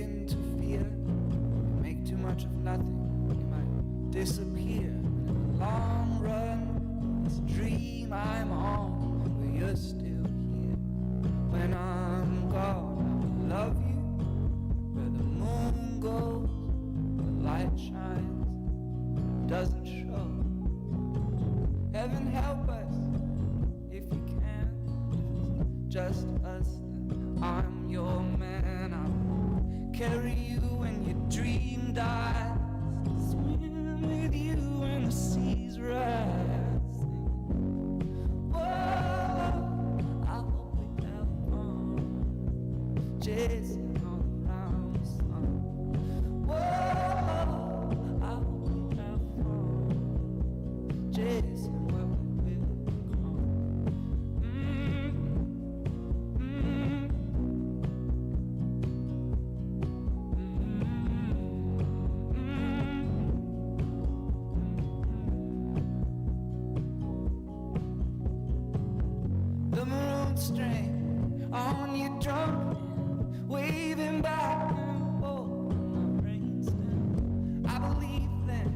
interfere. You make too much of nothing, you might disappear. And in the long run, this dream I'm on, but you're still here. When I'm gone, I will love you. Where the moon goes, the light shines, doesn't show. Heaven help us if you can. If it's just us, then I'm your man. I'll carry you when your dream dies. Swim with you when the seas rise. Whoa, I hope we have fun chasing all around the sun. Whoa, I hope we have fun chasing. String on your drum, waving back and forth on my brainstem. I believe them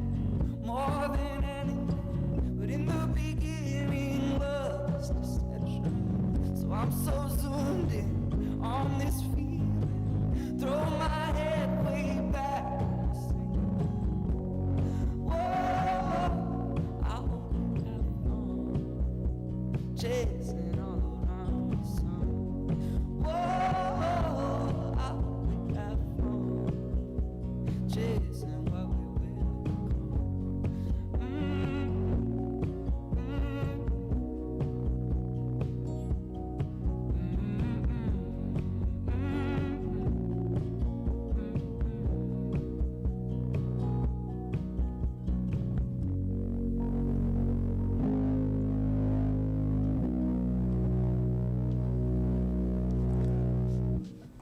more than anything, but in the beginning was deception. So I'm so zoomed in on this feeling, throw my head way back and sing. Whoa, I hope you have fun chasing.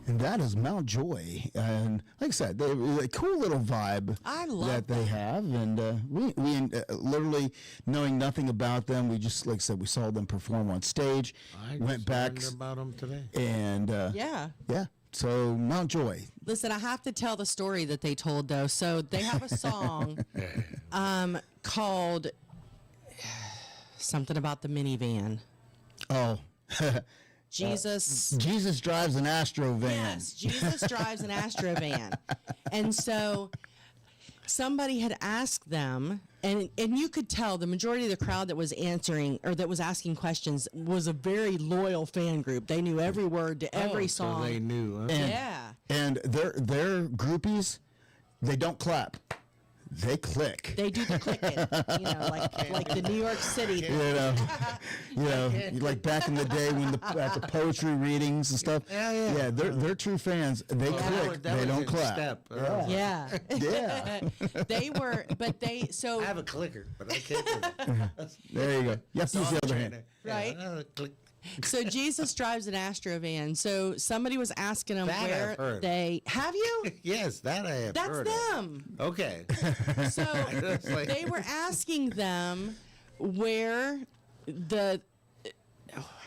That is Mount Joy, and like I said, they a cool little vibe that they have, and we literally knowing nothing about them, we just like I said, we saw them perform on stage, went back about them today, and yeah. So Mount Joy. Listen, I have to tell the story that they told though. So they have a song called something about the minivan. Oh. Jesus drives an Astro van. Yes, Jesus drives an Astro van. And so somebody had asked them, and you could tell the majority of the crowd that was answering or that was asking questions was a very loyal fan group. They knew every word to every song. So they knew. Huh? And their groupies, they don't clap. They click. They do the clicking, like the New York City. Like back in the day when at the poetry readings and stuff. Yeah, they're true fans. They click. They don't clap. Yeah. They were, but they so. I have a clicker, but I can't. There you go. You have to use the other hand. Right. Click. So Jesus drives an Astro van. So somebody was asking them where they have you. Yes, that I have. That's them. Okay. So they were asking them where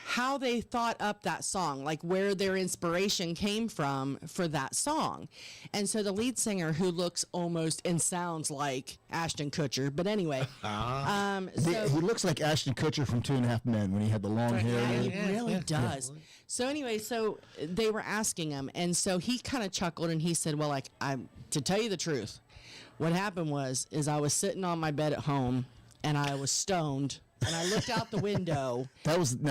how they thought up that song, like where their inspiration came from for that song. And so the lead singer, who looks almost and sounds like Ashton Kutcher, but anyway. He looks like Ashton Kutcher from 2.5 Men when he had the long hair. Yeah, he really does. So anyway, so they were asking him, and so he kind of chuckled and he said, well, like, to tell you the truth, what happened is I was sitting on my bed at home and I was stoned. And I looked out the window. That wasn't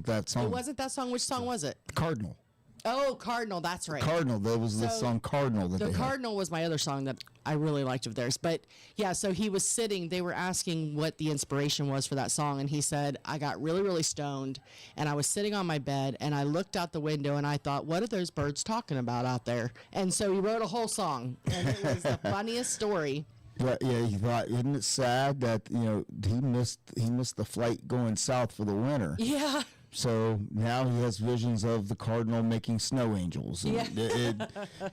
that song. It wasn't that song. Which song was it? Cardinal. Oh, Cardinal. That's right. Cardinal. That was the song Cardinal. The Cardinal was my other song that I really liked of theirs. But yeah, so he was sitting. They were asking what the inspiration was for that song, and he said, "I got really, really stoned, and I was sitting on my bed, and I looked out the window, and I thought, what are those birds talking about out there?" And so he wrote a whole song, and it was the funniest story. Yeah, he thought, isn't it sad that he missed the flight going south for the winter? Yeah. So now he has visions of the Cardinal making snow angels. Yeah.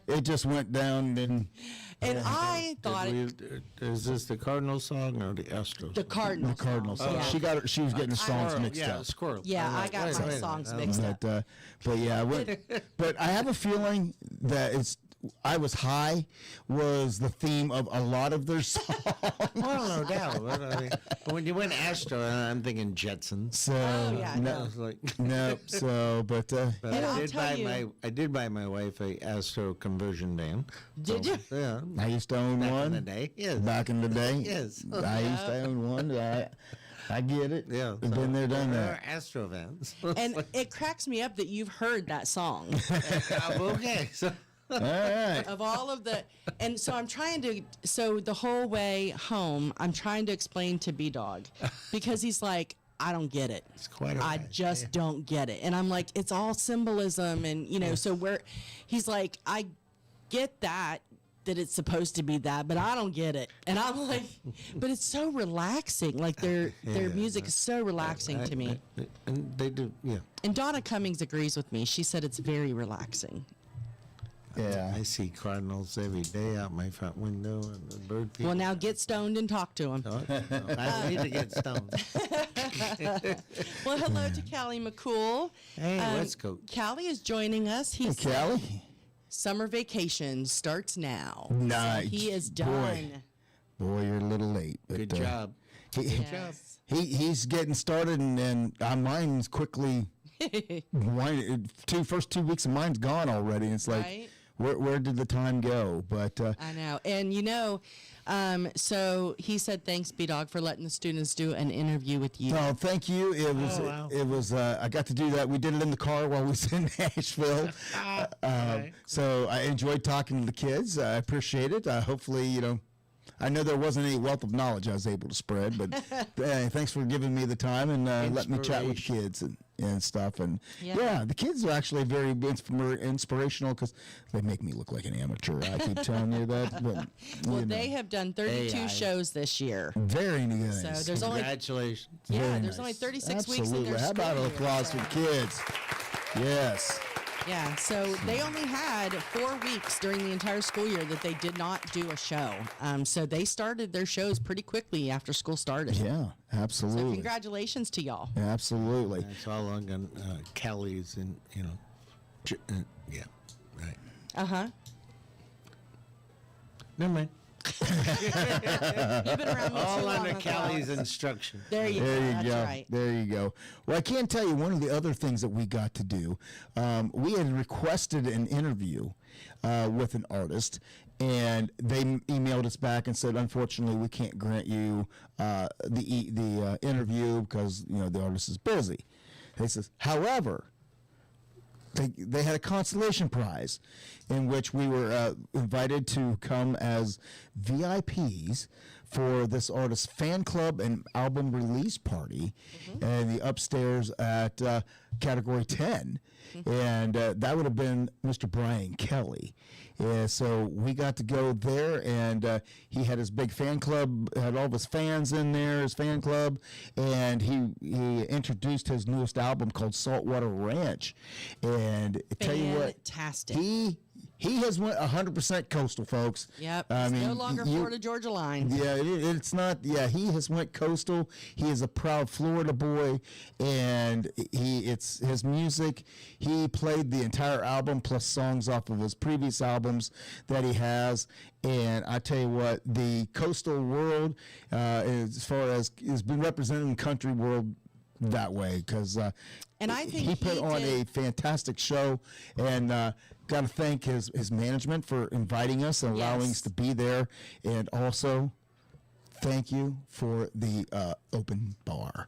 It just went down and. And I thought, is this the Cardinal song or the Astros? The Cardinal. The Cardinal song. Yeah. She was getting the songs mixed up. Squirrel. Yeah, I got my songs mixed up. But yeah, but I have a feeling that I Was High was the theme of a lot of their songs. Well, no doubt. But, I mean, when you went Astro, I'm thinking Jetsons. So I was like, no. So, but I did buy my wife a Astro conversion van. Did you? Yeah. I used to own Back one. in the day. Yes. Back in the day. Yes. I used to own one. I get it. Yeah. Been there, done that. Astro vans. And it cracks me up that you've heard that song. Okay. So. All right. Of all of the, and so I'm trying to, so the whole way home, I'm trying to explain to B-Dawg because he's like, I don't get it. It's quite I just don't get it. And I'm like, it's all symbolism. And, so he's like, I get that it's supposed to be that, but I don't get it. And I'm like, but it's so relaxing. Like their music is so relaxing to me. And they do, yeah. And Donna Cummings agrees with me. She said it's very relaxing. Yeah. I see cardinals every day out my front window and the bird people. Well, now get stoned and talk to them. I need to get stoned. Well, hello to Callie McCool. Hey, let's go. Callie is joining us. He's Callie. Summer vacation starts now. Nice. So he is done. Boy, you're a little late. But, Good job. He's getting started, and mine's quickly. First 2 weeks of mine's gone already. It's like, right? where did the time go? But I know, and so he said, "Thanks, B-Dawg, for letting the students do an interview with you." Oh, thank you. It was. I got to do that. We did it in the car while we was in Nashville. So I enjoyed talking to the kids. I appreciate it. Hopefully, I know there wasn't any wealth of knowledge I was able to spread, but thanks for giving me the time and letting me chat with the kids and stuff. And the kids are actually very inspirational because they make me look like an amateur. I keep telling you that. But, they have done 32 shows this year. Very nice. So there's Congratulations. There's only 36 weeks in their How about an school applause for the kids? Yes. Yeah, so they only had 4 weeks during the entire school year that they did not do a show. So they started their shows pretty quickly after school started. Yeah, absolutely. So congratulations to y'all. Absolutely. That's all on Callie's and, yeah, right. Uh-huh. Never mind. You've been around me all too long, under Callie's instruction. There you go. That's right. There you go. Well, I can tell you one of the other things that we got to do. We had requested an interview with an artist, and they emailed us back and said, unfortunately, we can't grant you the interview because the artist is busy. They says, however, they had a consolation prize in which we were invited to come as VIPs for this artist's fan club and album release party and the upstairs at Category 10. And that would have been Mr. Brian Kelly. So we got to go there, and he had his big fan club, had all of his fans in there, his fan club, and he introduced his newest album called Saltwater Ranch. And tell you what, fantastic. He has went 100% coastal, folks. Yep. It's no longer Florida Georgia line. Yeah, it's not. Yeah, he has went coastal. He is a proud Florida boy, and it's his music. He played the entire album plus songs off of his previous albums that he has. And I tell you what, the coastal world, as far as has been represented in the country world that way, because and I think he put on a fantastic show, and got to thank his management for inviting us and allowing us to be there, and also thank you for the open bar.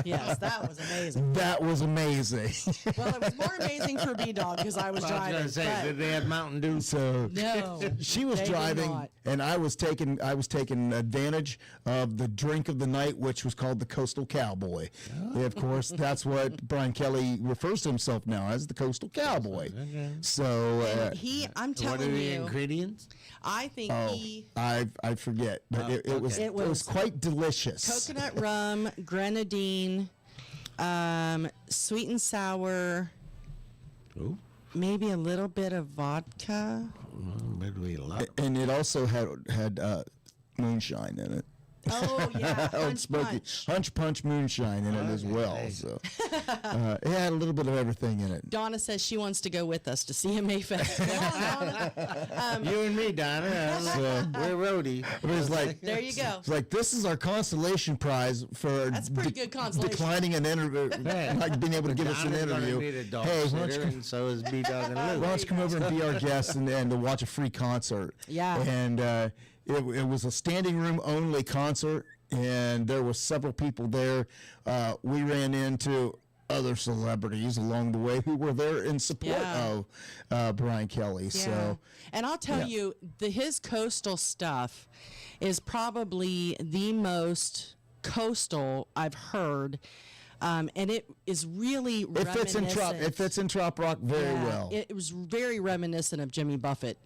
Yes, that was amazing. That was amazing. Well, it was more amazing for B-Dawg because I was driving. I was going to say, did they have Mountain Dew? So no, she was driving, and I was taking advantage of the drink of the night, which was called the Coastal Cowboy. And of course, that's what Brian Kelly refers to himself now as, the Coastal Cowboy. So I'm telling you, what are the ingredients? I think I forget, but it was quite delicious. Coconut rum, grenadine, sweet and sour. Ooh. Maybe a little bit of vodka. And it also had moonshine in it. Oh yeah, Old Smoky Hunch Punch Moonshine in it as well. So it had a little bit of everything in it. Donna says she wants to go with us to CMAfest. You and me, Donna. We're roadie. It was like, there you go. It's like, this is our consolation prize for That's pretty good consolation. declining an interview, like being able to give us an interview. Hey, why don't you come, and so is B-Dawg and Lou. why don't you come over and be our guest and to watch a free concert? Yeah. And it was a standing room only concert, and there were several people there. We ran into other celebrities along the way who were there in support of Brian Kelly. Yeah. So, and I'll tell you, his coastal stuff is probably the most coastal I've heard. And it is really reminiscent. It fits in trop rock very well. It was very reminiscent of Jimmy Buffett.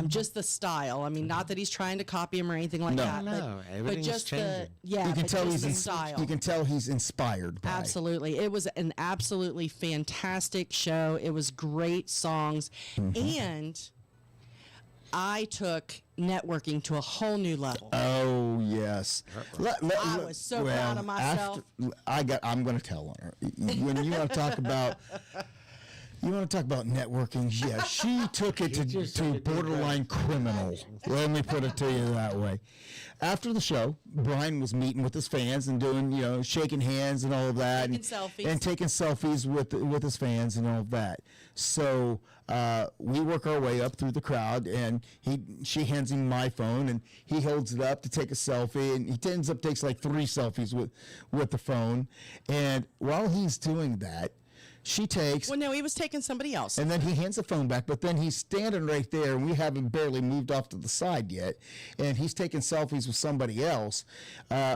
Just the style. I mean, not that he's trying to copy him or anything like that. No, but everything's just changing. You can tell the style. You can tell he's inspired by. Absolutely. It was an absolutely fantastic show. It was great songs. And I took networking to a whole new level. Oh yes, I was so proud of myself. I'm going to tell on her. When you want to talk about, networking, yeah, she took it to borderline criminal. Let me put it to you that way. After the show, Brian was meeting with his fans and doing, shaking hands and all of that, and taking selfies with his fans and all of that. So we work our way up through the crowd, and she hands him my phone, and he holds it up to take a selfie, and he ends up takes like 3 selfies with the phone. And while he's doing that, she takes. Well, no, he was taking somebody else. And then he hands the phone back, but then he's standing right there, and we haven't barely moved off to the side yet, and he's taking selfies with somebody else.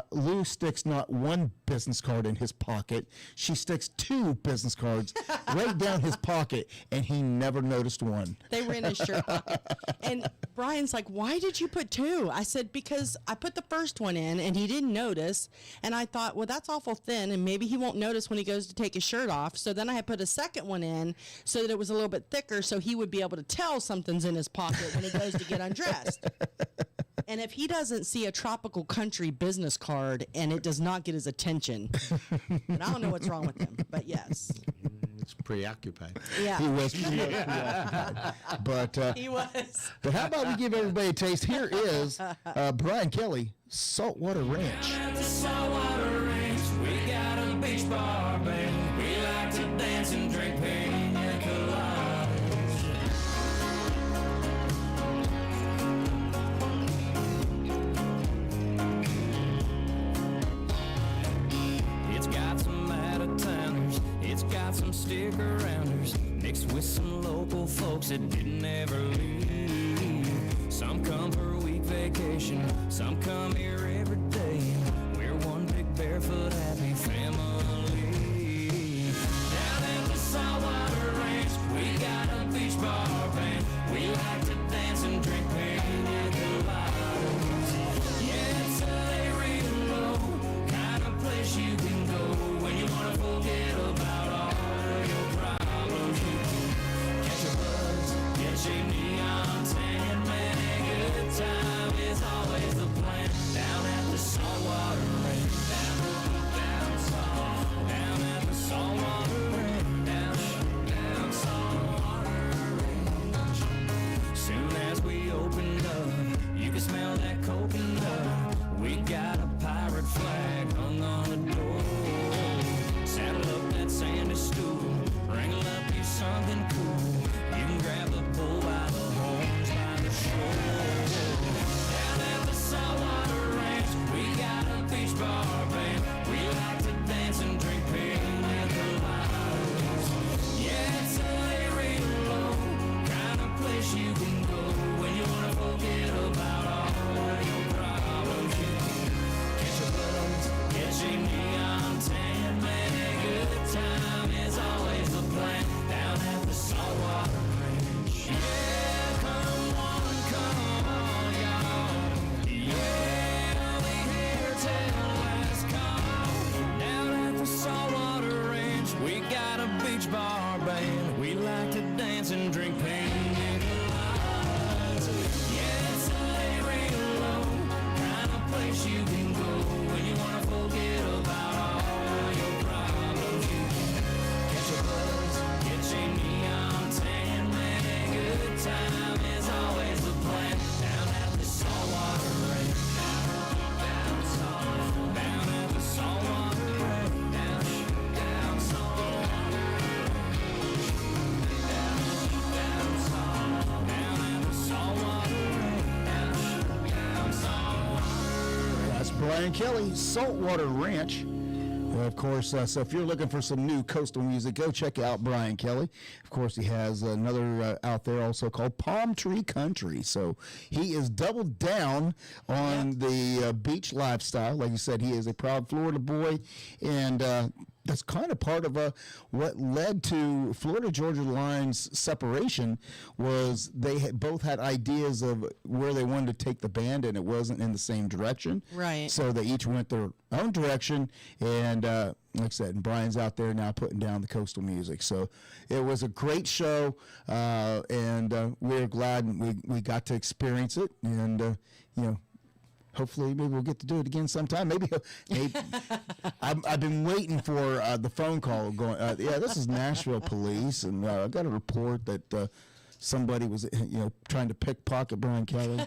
Lou sticks not 1 business card in his pocket. She sticks 2 business cards right down his pocket, and he never noticed one. They were in his shirt pocket. And Brian's like, why did you put 2? I said, because I put the first one in, and he didn't notice. And I thought, well, that's awful thin, and maybe he won't notice when he goes to take his shirt off. So then I put a second one in so that it was a little bit thicker, so he would be able to tell something's in his pocket when he goes to get undressed. And if he doesn't see a tropical country business card and it does not get his attention, then I don't know what's wrong with him. But yes, it's preoccupied. Yeah, he was preoccupied. But he was. But how about we give everybody a taste? Here is Brian Kelly, Saltwater Ranch. At the Saltwater Ranch, we got a beach bar band. We like to dance and drink pina coladas. It's got some out-of-towners, it's got some stick-arounders, mixed with some local folks that didn't ever leave. Some come for a week vacation, some come here every day. We're one big barefoot happy family. Down at the Saltwater Ranch, we got a beach bar band. We like to dance and drink pina coladas. Yeah, it's a lay real low kind of place you can go when you want to forget about all your problems. You can catch a buzz, get your neon tan, man, a good time is always the plan. Down at the Saltwater Ranch, down at the Saltwater Ranch, down Saltwater Ranch. Soon as we opened up, you can smell that coconut. We got a pirate flag hung on the door. Saddle up that sandy stool, wrangle up you something cool. You can grab the bull by the horns by the shore. Down at the Saltwater Ranch, we got a beach bar band. We like to dance and drink pina coladas. Yeah, it's a lay real low kind of place you can go when you want to forget about all your problems. You can catch a buzz, get your neon tan, man, a good time is always the plan. Down at the Saltwater Ranch. Yeah, come on, y'all. Yeah, we here till last call. Down at the Saltwater Ranch, we got a beach bar band. We like to dance and drink pina coladas. Yeah, it's a lay real low kind of place you can go Brian Kelly, Saltwater Ranch. Of course, so if you're looking for some new coastal music, go check out Brian Kelly. Of course, he has another out there also called Palm Tree Country. So he is doubled down on the beach lifestyle. Like you said, he is a proud Florida boy, and that's kind of part of what led to Florida Georgia Line's separation. Was they both had ideas of where they wanted to take the band, and it wasn't in the same direction. Right. So they each went their own direction, and like I said, and Brian's out there now putting down the coastal music. So it was a great show, and we're glad we got to experience it, and hopefully maybe we'll get to do it again sometime. Maybe I've been waiting for the phone call going, this is Nashville police, and I got a report that somebody was, trying to pickpocket Brian Kelly.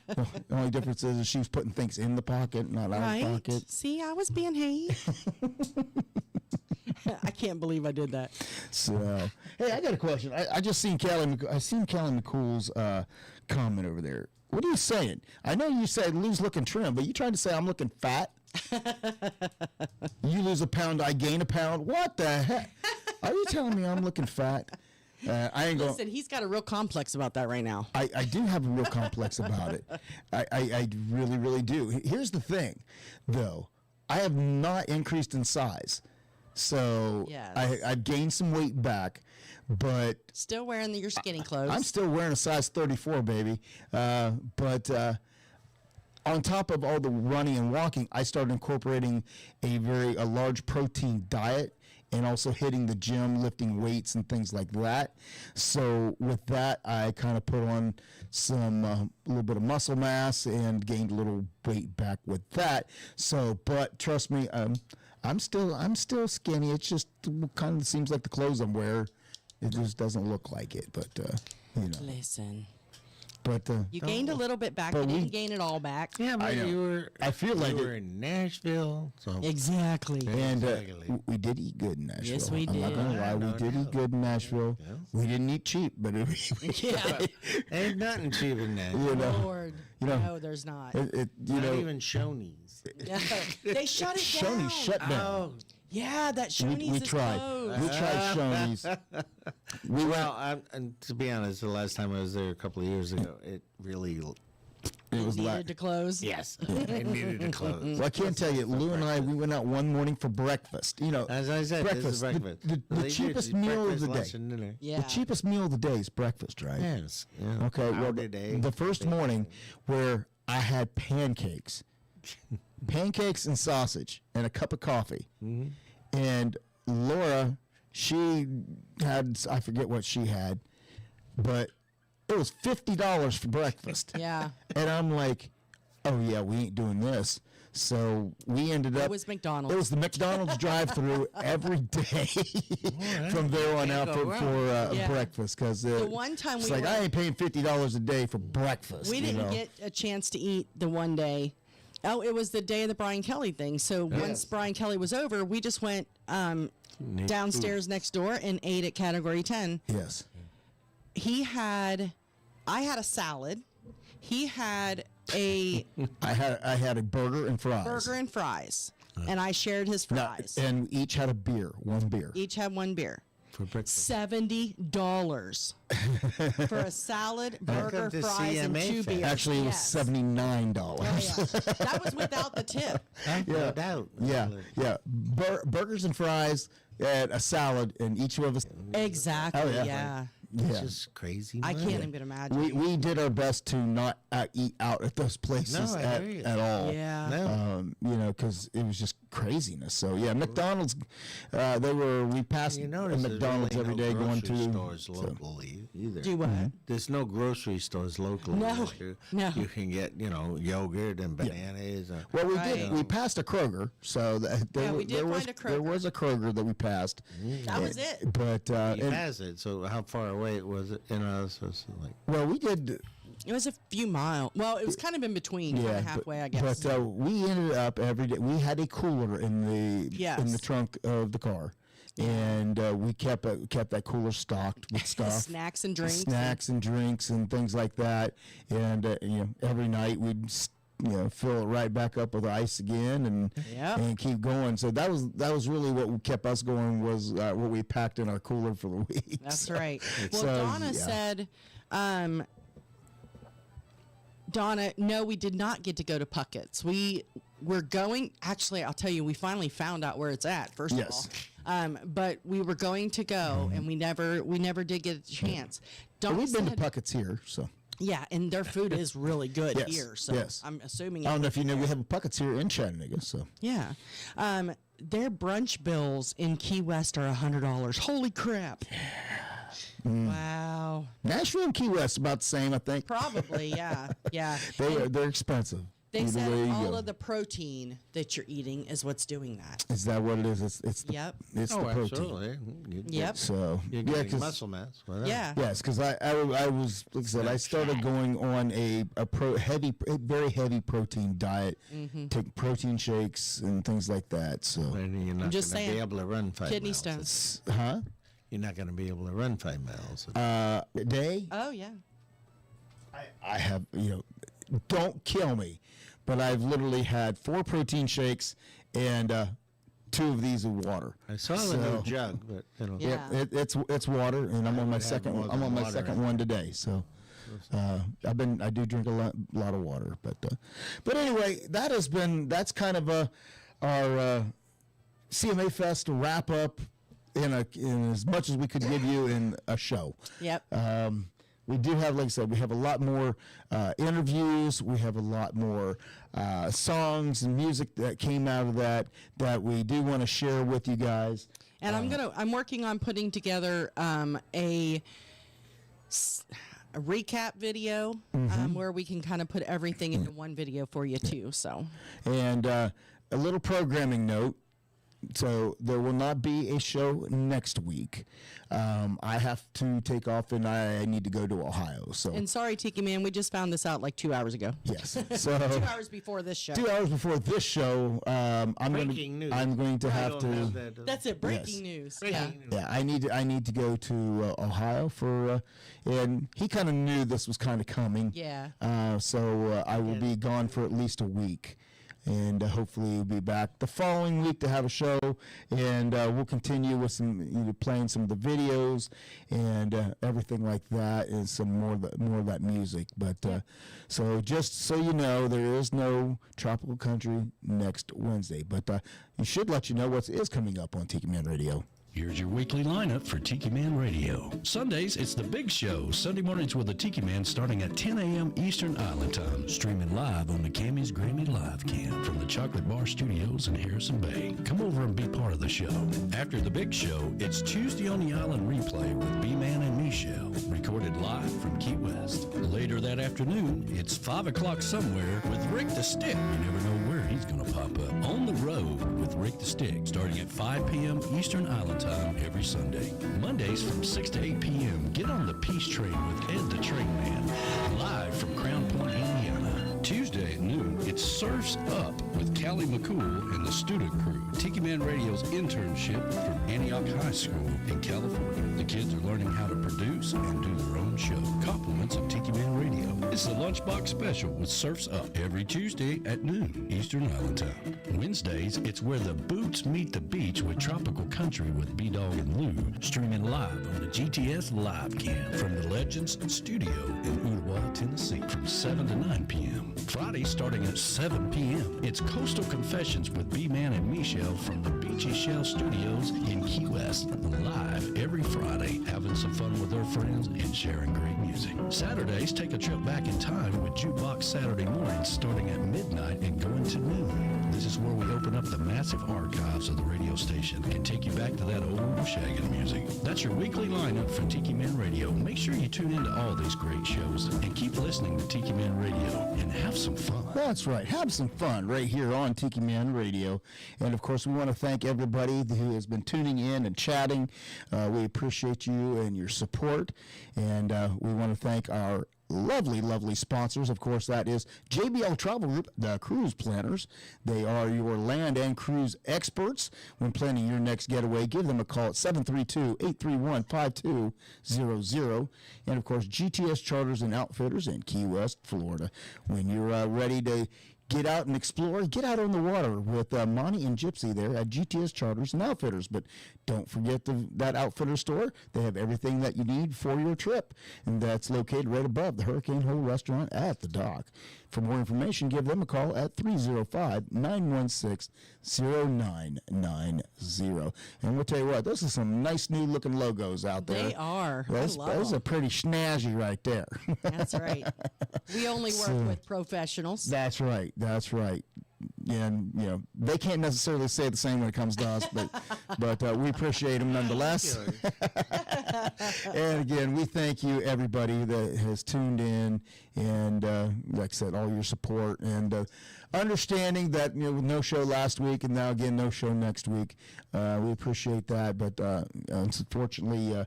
The only difference is she was putting things in the pocket, not out of the pocket. See, I was being Hayes. I can't believe I did that. So, hey, I got a question. I just seen Callie McCool's comment over there. What are you saying? I know you said Lou's looking trim, but you trying to say I'm looking fat? You lose a pound, I gain a pound. What the heck? Are you telling me I'm looking fat? I ain't going. Listen, he's got a real complex about that right now. I do have a real complex about it. I really, really do. Here's the thing, though. I have not increased in size. So I've gained some weight back, but still wearing your skinny clothes. I'm still wearing a size 34, baby. But on top of all the running and walking, I started incorporating a large protein diet, and also hitting the gym, lifting weights and things like that. So with that, I kind of put on some a little bit of muscle mass and gained a little weight back with that. So, but trust me, I'm still skinny. It's just kind of seems like the clothes I'm wearing, it just doesn't look like it. But Listen. But you gained a little bit back. You didn't gain it all back. Yeah, but I feel like you were in Nashville. So Exactly. And we did eat good in Nashville. Yes, we I'm not did. gonna lie, we did eat good in Nashville. Yeah. We didn't eat cheap, but ain't nothing cheap in Nashville. Lord, no, there's not. Not even Shoney's. They shut it down. Shoney's shut down. Oh, Yeah, that Shoney's we is tried. closed. We tried Shoney's. And to be honest, the last time I was there a couple of years ago, it really needed to close. Yes, it needed to close. Well, I can't tell you, Lou and I, we went out one morning for breakfast. As I said, breakfast. this is breakfast. The cheapest meal of the day. Yeah. The cheapest meal of the day is breakfast, right? Yes. Yeah. Okay. Well, the first morning where I had pancakes and sausage and a cup of coffee, and Laura, she had, I forget what she had, but it was $50 for breakfast. Yeah. And I'm like, oh yeah, we ain't doing this. So we ended up. It was McDonald's. It was the McDonald's drive-through every day from there on out for breakfast. Because the one time it's we like, went, I ain't paying $50 a day for breakfast. We didn't get a chance to eat the one day. Oh, it was the day of the Brian Kelly thing. So once Brian Kelly was over, we just went downstairs next door and ate at Category 10. Yes. I had a salad. He had I had a burger and fries. And I shared his fries. And we each had one beer. Each had one beer. For breakfast. $70 for a salad, burger, fries, and 2 beers. Actually, it was $79. Oh, yeah. That was without the tip. No doubt. Yeah. Burgers and fries, and a salad, and each of us. Exactly. Oh, yeah. Yeah. It's just crazy. I money. can't even imagine. We did our best to not eat out at those places at all. Yeah. Because it was just craziness. So yeah, McDonald's. We passed You notice McDonald's there's every really day no going grocery to stores locally either. Do what? There's no grocery stores locally. No. No. You can get yogurt and bananas. Well, we did. We passed a Kroger, so we did find a Kroger. There was a Kroger that we passed. That was it. But You passed it. So how far away was it? So it's like. Well, we did. It was a few miles. Well, it was kind of in between, kind of halfway, I guess. But we ended up every day. We had a cooler in the trunk of the car, and we kept that cooler stocked with stuff, snacks and drinks, and things like that. And every night we'd fill it right back up with ice again and keep going. So that was really what kept us going, was what we packed in our cooler for the week. That's So- right. Well, so, Donna said, Donna, no, we did not get to go to Puckett's. We're going, actually, I'll tell you, we finally found out where it's at, first of all. But we were going to go, and we never did get a chance. But we've been to Puckett's here, so. Yeah, and their food is really good Yes, here. So yes. I'm assuming. I don't know if you know, we have a Puckett's here in Chattanooga, so. Yeah. Their brunch bills in Key West are $100. Holy crap. Wow. Nashville and Key West about the same, I think. Probably, yeah. Yeah. They're expensive. They Either said way you all go. of the protein that you're eating is what's doing that. Is that what it is? It's the, Yep. it's the protein. Absolutely. Yep. So You're yeah, getting muscle mass. with that. Yeah. yes, because I was, like I said, I started going on a very heavy protein diet, take protein shakes and things like that. So And you're not going just to be saying, able to run 5 kidney miles. stones. huh? You're not going to be able to run 5 miles. A day. Oh yeah. I have, don't kill me, but I've literally had 4 protein shakes and 2 of these of water. I saw the new jug, but Yeah. It's water, and I'm on my would have second. more I'm than on my water second in it. one today. So I do drink a lot of water, but anyway, that's kind of our CMAfest wrap up in as much as we could give you in a show. Yep. We do have, like I said, we have a lot more interviews. We have a lot more songs and music that came out of that we do want to share with you guys. And I'm working on putting together a recap video where we can kind of put everything into one video for you too. So. And a little programming note. So there will not be a show next week. I have to take off, and I need to go to Ohio. So And sorry, Tiki Man, we just found this out like 2 hours ago. yes, so 2 hours before this show. 2 hours before this show, I'm Breaking news. going to I have don't to. have that, That's it. Breaking Yes. news. Breaking news. Yeah, I need to go to Ohio for, and he kind of knew this was kind of coming. Yeah. So I will be gone for at least a week. And hopefully we'll be back the following week to have a show, and we'll continue with playing some of the videos and everything like that, and some more of that music. But so just so you know, there is no Tropical Country next Wednesday, but you should let you know what is coming up on Tiki Man Radio. Here's your weekly lineup for Tiki Man Radio. Sundays, it's The Big Show. Sunday mornings with the Tiki Man starting at 10 a.m. Eastern Island Time. Streaming live on the Cammy's Grammy Live Cam from the Chocolate Bar Studios in Harrison Bay. Come over and be part of the show. After The Big Show, it's Tuesday on the Island replay with B-Man and Michelle, recorded live from Key West. Later that afternoon, it's 5 o'clock somewhere with Rick the Stick. You never know where he's going to pop up. On the Road with Rick the Stick, starting at 5 p.m. Eastern Island Time every Sunday. Mondays from 6 to 8 p.m. Get on the Peace Train with Ed the Train Man, live from Crown Point, Indiana. Tuesday at noon, it's Surfs Up with Callie McCool and the Student Crew. Tiki Man Radio's internship from Antioch High School in California. The kids are learning how to produce and do their own show. Compliments of Tiki Man Radio. It's the Lunchbox Special with Surfs Up every Tuesday at noon Eastern Island Time. Wednesdays, it's Where the Boots Meet the Beach with Tropical Country with B-Dawg and Lou, streaming live on the GTS Live Cam from the Legends Studio in Ooltewah, Tennessee from 7 to 9 p.m. Friday, starting at 7 p.m., it's Coastal Confessions with B-Man and Michelle from the Beachy Shell Studios in Key West, live every Friday, having some fun with their friends and sharing great music. Saturdays, take a trip back in time with Jukebox Saturday mornings starting at midnight and going to noon. This is where we open up the massive archives of the radio station and take you back to that old shaggin' music. That's your weekly lineup for Tiki Man Radio. Make sure you tune into all these great shows and keep listening to Tiki Man Radio and have some fun. That's right. Have some fun right here on Tiki Man Radio. And, of course, we want to thank everybody who has been tuning in and chatting. We appreciate you and your support. And we want to thank our lovely sponsors. Of course, that is JBL Travel Group, the cruise planners. They are your land and cruise experts. When planning your next getaway, give them a call at 732-831-5200. And, of course, GTS Charters and Outfitters in Key West, Florida. When you're ready to get out and explore. Get out on the water with Monty and Gypsy there at GTS Charters and Outfitters. But don't forget that Outfitter store. They have everything that you need for your trip, and that's located right above the Hurricane Hole Restaurant at the dock. For more information, give them a call at 305-916-0990. And we'll tell you what, those are some nice new looking logos out there. They are. Those are pretty snazzy right there. That's right. We only work with professionals. That's right. That's right. And they can't necessarily say the same when it comes to us, but we appreciate them nonetheless. And again, we thank you, everybody that has tuned in, and like I said, all your support and understanding that with no show last week and now again no show next week. We appreciate that, but unfortunately.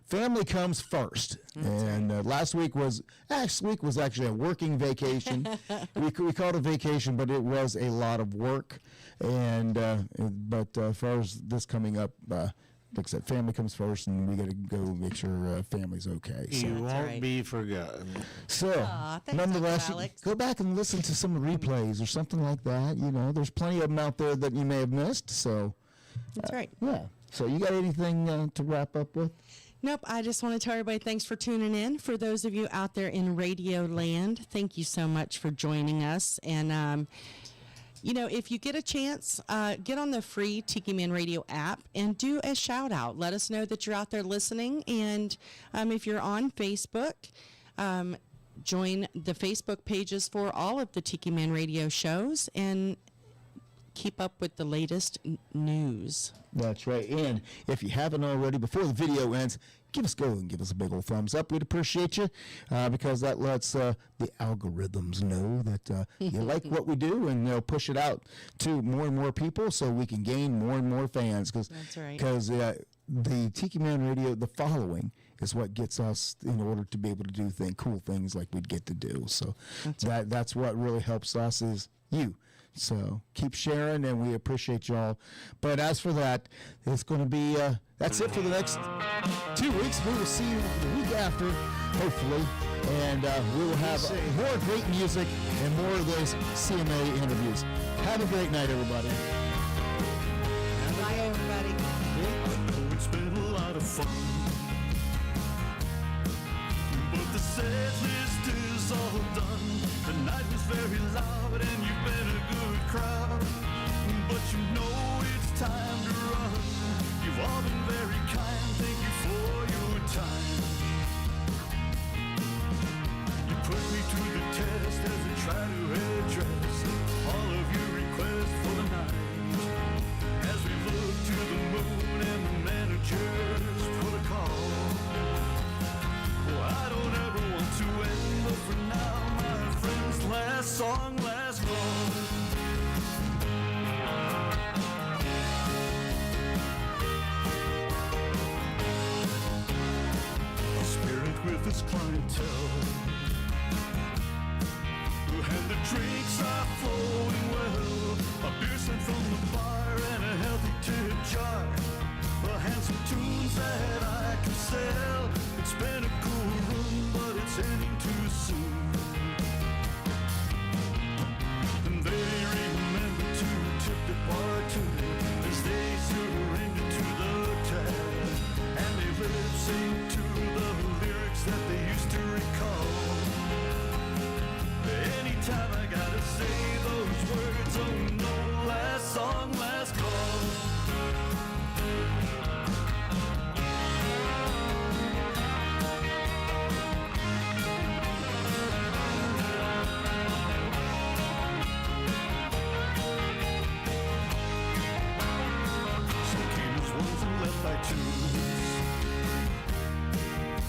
Family comes first, and last week was actually a working vacation. we called it a vacation, but it was a lot of work. And but as far as this coming up, like I said, family comes first, and we got to go make sure family's okay. So. You won't be forgotten. So, nonetheless, go back and listen to some replays or something like that. There's plenty of them out there that you may have missed. So, that's right. Yeah. So, you got anything to wrap up with? Nope. I just want to tell everybody thanks for tuning in. For those of you out there in radio land, thank you so much for joining us. And, if you get a chance, get on the free Tiki Man Radio app and do a shout out. Let us know that you're out there listening. And if you're on Facebook, join the Facebook pages for all of the Tiki Man Radio shows and keep up with the latest news. That's right. And if you haven't already, before the video ends, give us a big old thumbs up. We'd appreciate you because that lets the algorithms know that you like what we do, and they'll push it out to more and more people so we can gain more and more fans. That's right. Because the Tiki Man Radio, the following is what gets us in order to be able to do cool things like we'd get to do. So that's what really helps us is you. So keep sharing, and we appreciate y'all. But as for that, it's going to be, that's it for the next 2 weeks. We will see you the week after, hopefully. And we will have more great music and more of those CMA interviews. Have a great night, everybody. Bye, everybody. It's been a lot of fun. But the set list is all done. The night was very loud and you've been a good crowd. But it's time to run. You've all been very kind. Thank you for your time. You put me to the test as I try to address all of your requests for the night. As we look to the moon and the managers protocol. I don't ever want to end, but for now, my friends, last song, last call. A spirit with his clientele, and the drinks are flowing well. A beer sent from the bar and a healthy tip jar. Handsome tunes that I can sell. It's been a cool run, but it's ending too soon. And they remember to tip the bartender as they surrender to the tab. And they lip sync to the lyrics that they used to recall. Anytime I gotta say those words, oh no, last song, last call.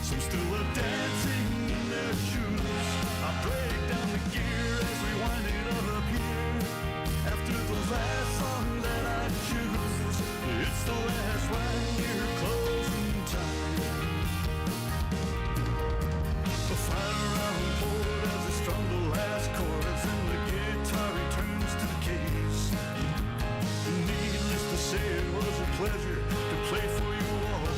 Some still are dancing in their shoes. I break down the gear as we wind it up here. After the last song that I choose, it's the last right near closing time. The final round poured as I strummed the last chords, and the guitar returns to the case. Needless to say, it was a pleasure to play for you all.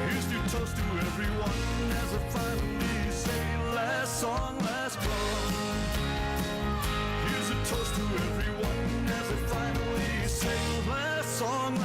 Here's to toast to everyone as I finally say last song, last call. song